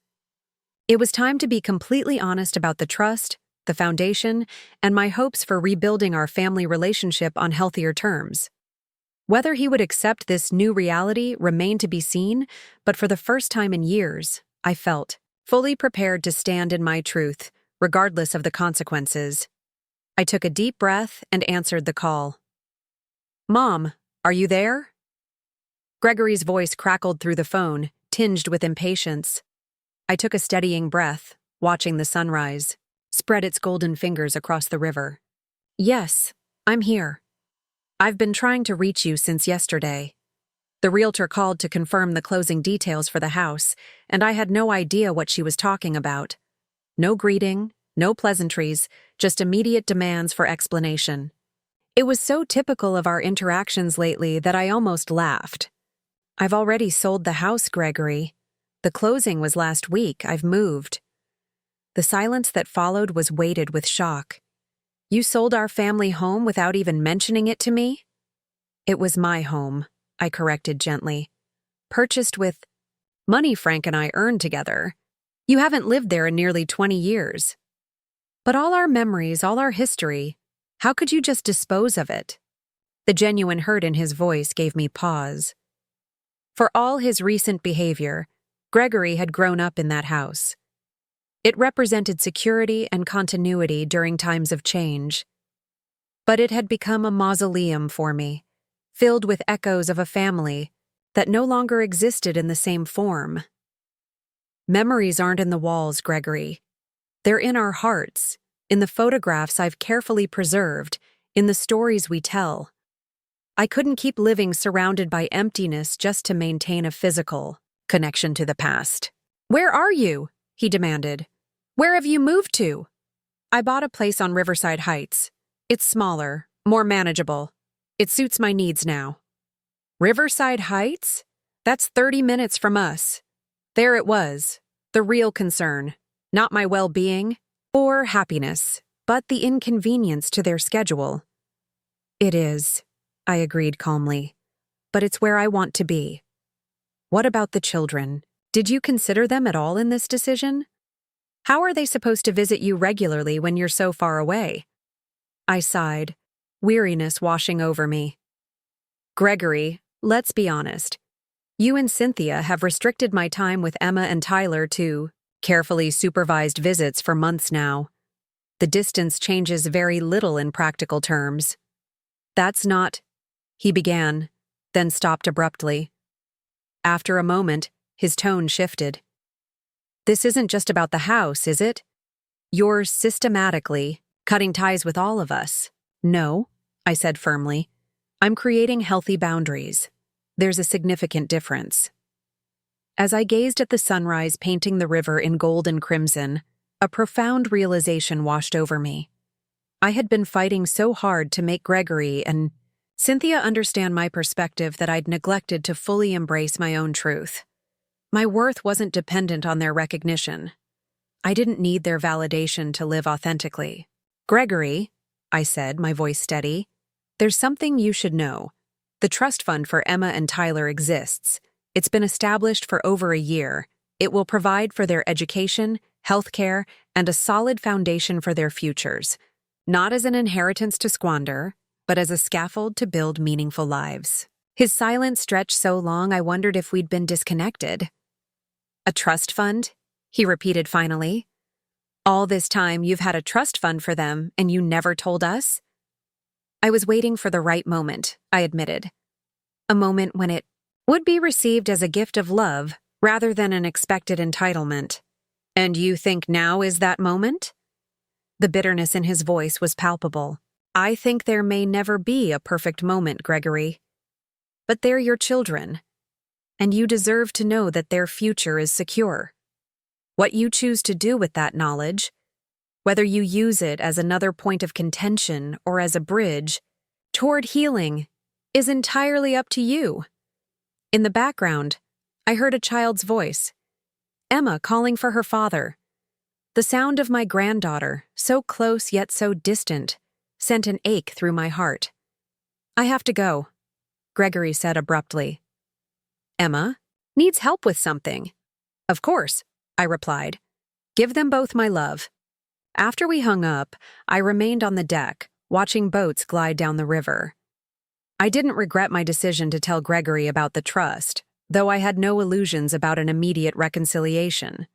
It was time to be completely honest about the trust, the foundation, and my hopes for rebuilding our family relationship on healthier terms. Whether he would accept this new reality remained to be seen, but for the first time in years, I felt fully prepared to stand in my truth, regardless of the consequences. I took a deep breath and answered the call. "Mom, are you there?" Gregory's voice crackled through the phone, tinged with impatience. I took a steadying breath, watching the sunrise spread its golden fingers across the river. "Yes, I'm here. I've been trying to reach you since yesterday." The realtor called to confirm the closing details for the house, and I had no idea what she was talking about. No greeting, no pleasantries, just immediate demands for explanation. It was so typical of our interactions lately that I almost laughed. "I've already sold the house, Gregory. The closing was last week. I've moved." The silence that followed was weighted with shock. "You sold our family home without even mentioning it to me?" "It was my home," I corrected gently. "Purchased with money Frank and I earned together. You haven't lived there in nearly 20 years." But all our memories, all our history, how could you just dispose of it? The genuine hurt in his voice gave me pause. For all his recent behavior, Gregory had grown up in that house. It represented security and continuity during times of change. But it had become a mausoleum for me, filled with echoes of a family that no longer existed in the same form. Memories aren't in the walls, Gregory. They're in our hearts, in the photographs I've carefully preserved, in the stories we tell. I couldn't keep living surrounded by emptiness just to maintain a physical connection to the past. "Where are you?" he demanded. "Where have you moved to?" "I bought a place on Riverside Heights. It's smaller, more manageable. It suits my needs now." Riverside Heights? That's 30 minutes from us. There it was, the real concern, not my well-being or happiness, but the inconvenience to their schedule. "It is," I agreed calmly, "but it's where I want to be." "What about the children? Did you consider them at all in this decision? How are they supposed to visit you regularly when you're so far away?" I sighed, weariness washing over me. "Gregory, let's be honest. You and Cynthia have restricted my time with Emma and Tyler to carefully supervised visits for months now. The distance changes very little in practical terms." "That's not," he began, then stopped abruptly. After a moment, his tone shifted. "This isn't just about the house, is it? You're systematically cutting ties with all of us." "No," I said firmly. "I'm creating healthy boundaries. There's a significant difference." As I gazed at the sunrise painting the river in gold and crimson, a profound realization washed over me. I had been fighting so hard to make Gregory and Cynthia understand my perspective that I'd neglected to fully embrace my own truth. My worth wasn't dependent on their recognition. I didn't need their validation to live authentically. "Gregory," I said, my voice steady, "there's something you should know. The trust fund for Emma and Tyler exists. It's been established for over a year. It will provide for their education, healthcare, and a solid foundation for their futures, not as an inheritance to squander, but as a scaffold to build meaningful lives." His silence stretched so long I wondered if we'd been disconnected. "A trust fund?" he repeated finally. "All this time you've had a trust fund for them and you never told us?" I was waiting for the right moment, I admitted. A moment when it would be received as a gift of love rather than an expected entitlement. "And you think now is that moment?" The bitterness in his voice was palpable. "I think there may never be a perfect moment, Gregory. But they're your children, and you deserve to know that their future is secure. What you choose to do with that knowledge, whether you use it as another point of contention or as a bridge toward healing, is entirely up to you." In the background, I heard a child's voice, Emma calling for her father. The sound of my granddaughter, so close yet so distant, sent an ache through my heart. "I have to go," Gregory said abruptly. "Emma needs help with something." "Of course," I replied. "Give them both my love." After we hung up, I remained on the deck, watching boats glide down the river. I didn't regret my decision to tell Gregory about the trust, though I had no illusions about an immediate reconciliation.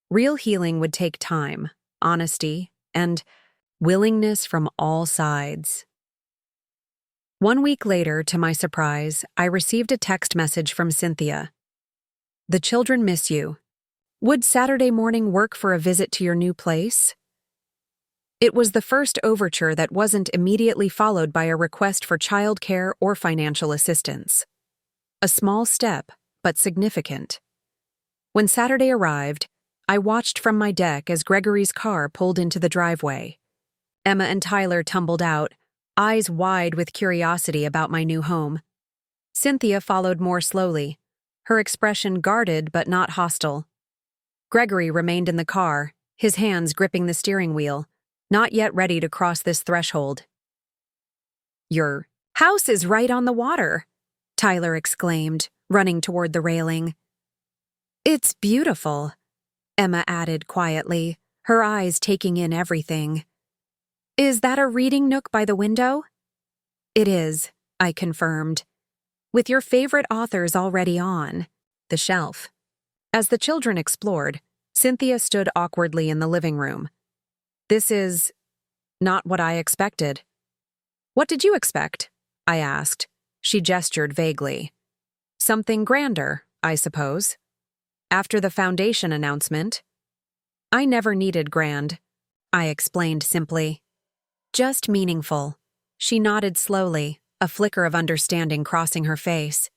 Real healing would take time, honesty, and willingness from all sides. 1 week later, to my surprise, I received a text message from Cynthia. "The children miss you. Would Saturday morning work for a visit to your new place?" It was the first overture that wasn't immediately followed by a request for childcare or financial assistance. A small step, but significant. When Saturday arrived, I watched from my deck as Gregory's car pulled into the driveway. Emma and Tyler tumbled out, eyes wide with curiosity about my new home. Cynthia followed more slowly, her expression guarded but not hostile. Gregory remained in the car, his hands gripping the steering wheel, not yet ready to cross this threshold. "Your house is right on the water," Tyler exclaimed, running toward the railing. "It's beautiful," Emma added quietly, her eyes taking in everything. "Is that a reading nook by the window?" "It is," I confirmed, "with your favorite authors already on the shelf." As the children explored, Cynthia stood awkwardly in the living room. "This is not what I expected." "What did you expect?" I asked. She gestured vaguely. "Something grander, I suppose." After the foundation announcement, "I never needed grand," I explained simply. "Just meaningful." She nodded slowly, a flicker of understanding crossing her face.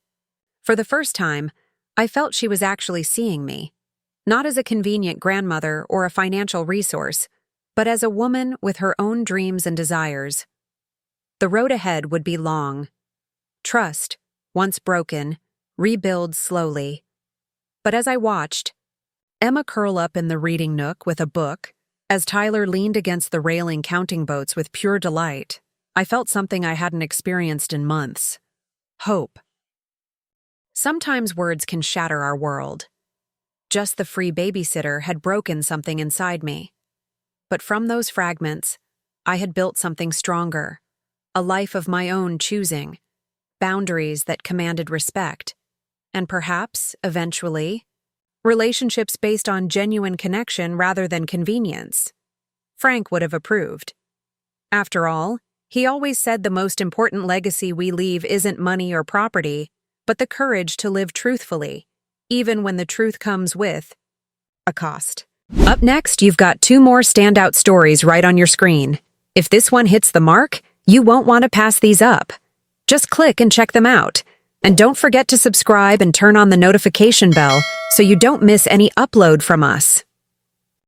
For the first time, I felt she was actually seeing me, not as a convenient grandmother or a financial resource, but as a woman with her own dreams and desires. The road ahead would be long. Trust, once broken, rebuild slowly. But as I watched, Emma curl up in the reading nook with a book, as Tyler leaned against the railing counting boats with pure delight, I felt something I hadn't experienced in months. Hope. Sometimes words can shatter our world. Just the free babysitter had broken something inside me. But from those fragments, I had built something stronger, a life of my own choosing, boundaries that commanded respect, and perhaps, eventually, relationships based on genuine connection rather than convenience. Frank would have approved. After all, he always said the most important legacy we leave isn't money or property, but the courage to live truthfully, even when the truth comes with a cost. Up next, you've got 2 more standout stories right on your screen. If this one hits the mark, you won't want to pass these up. Just click and check them out. And don't forget to subscribe and turn on the notification bell so you don't miss any upload from us.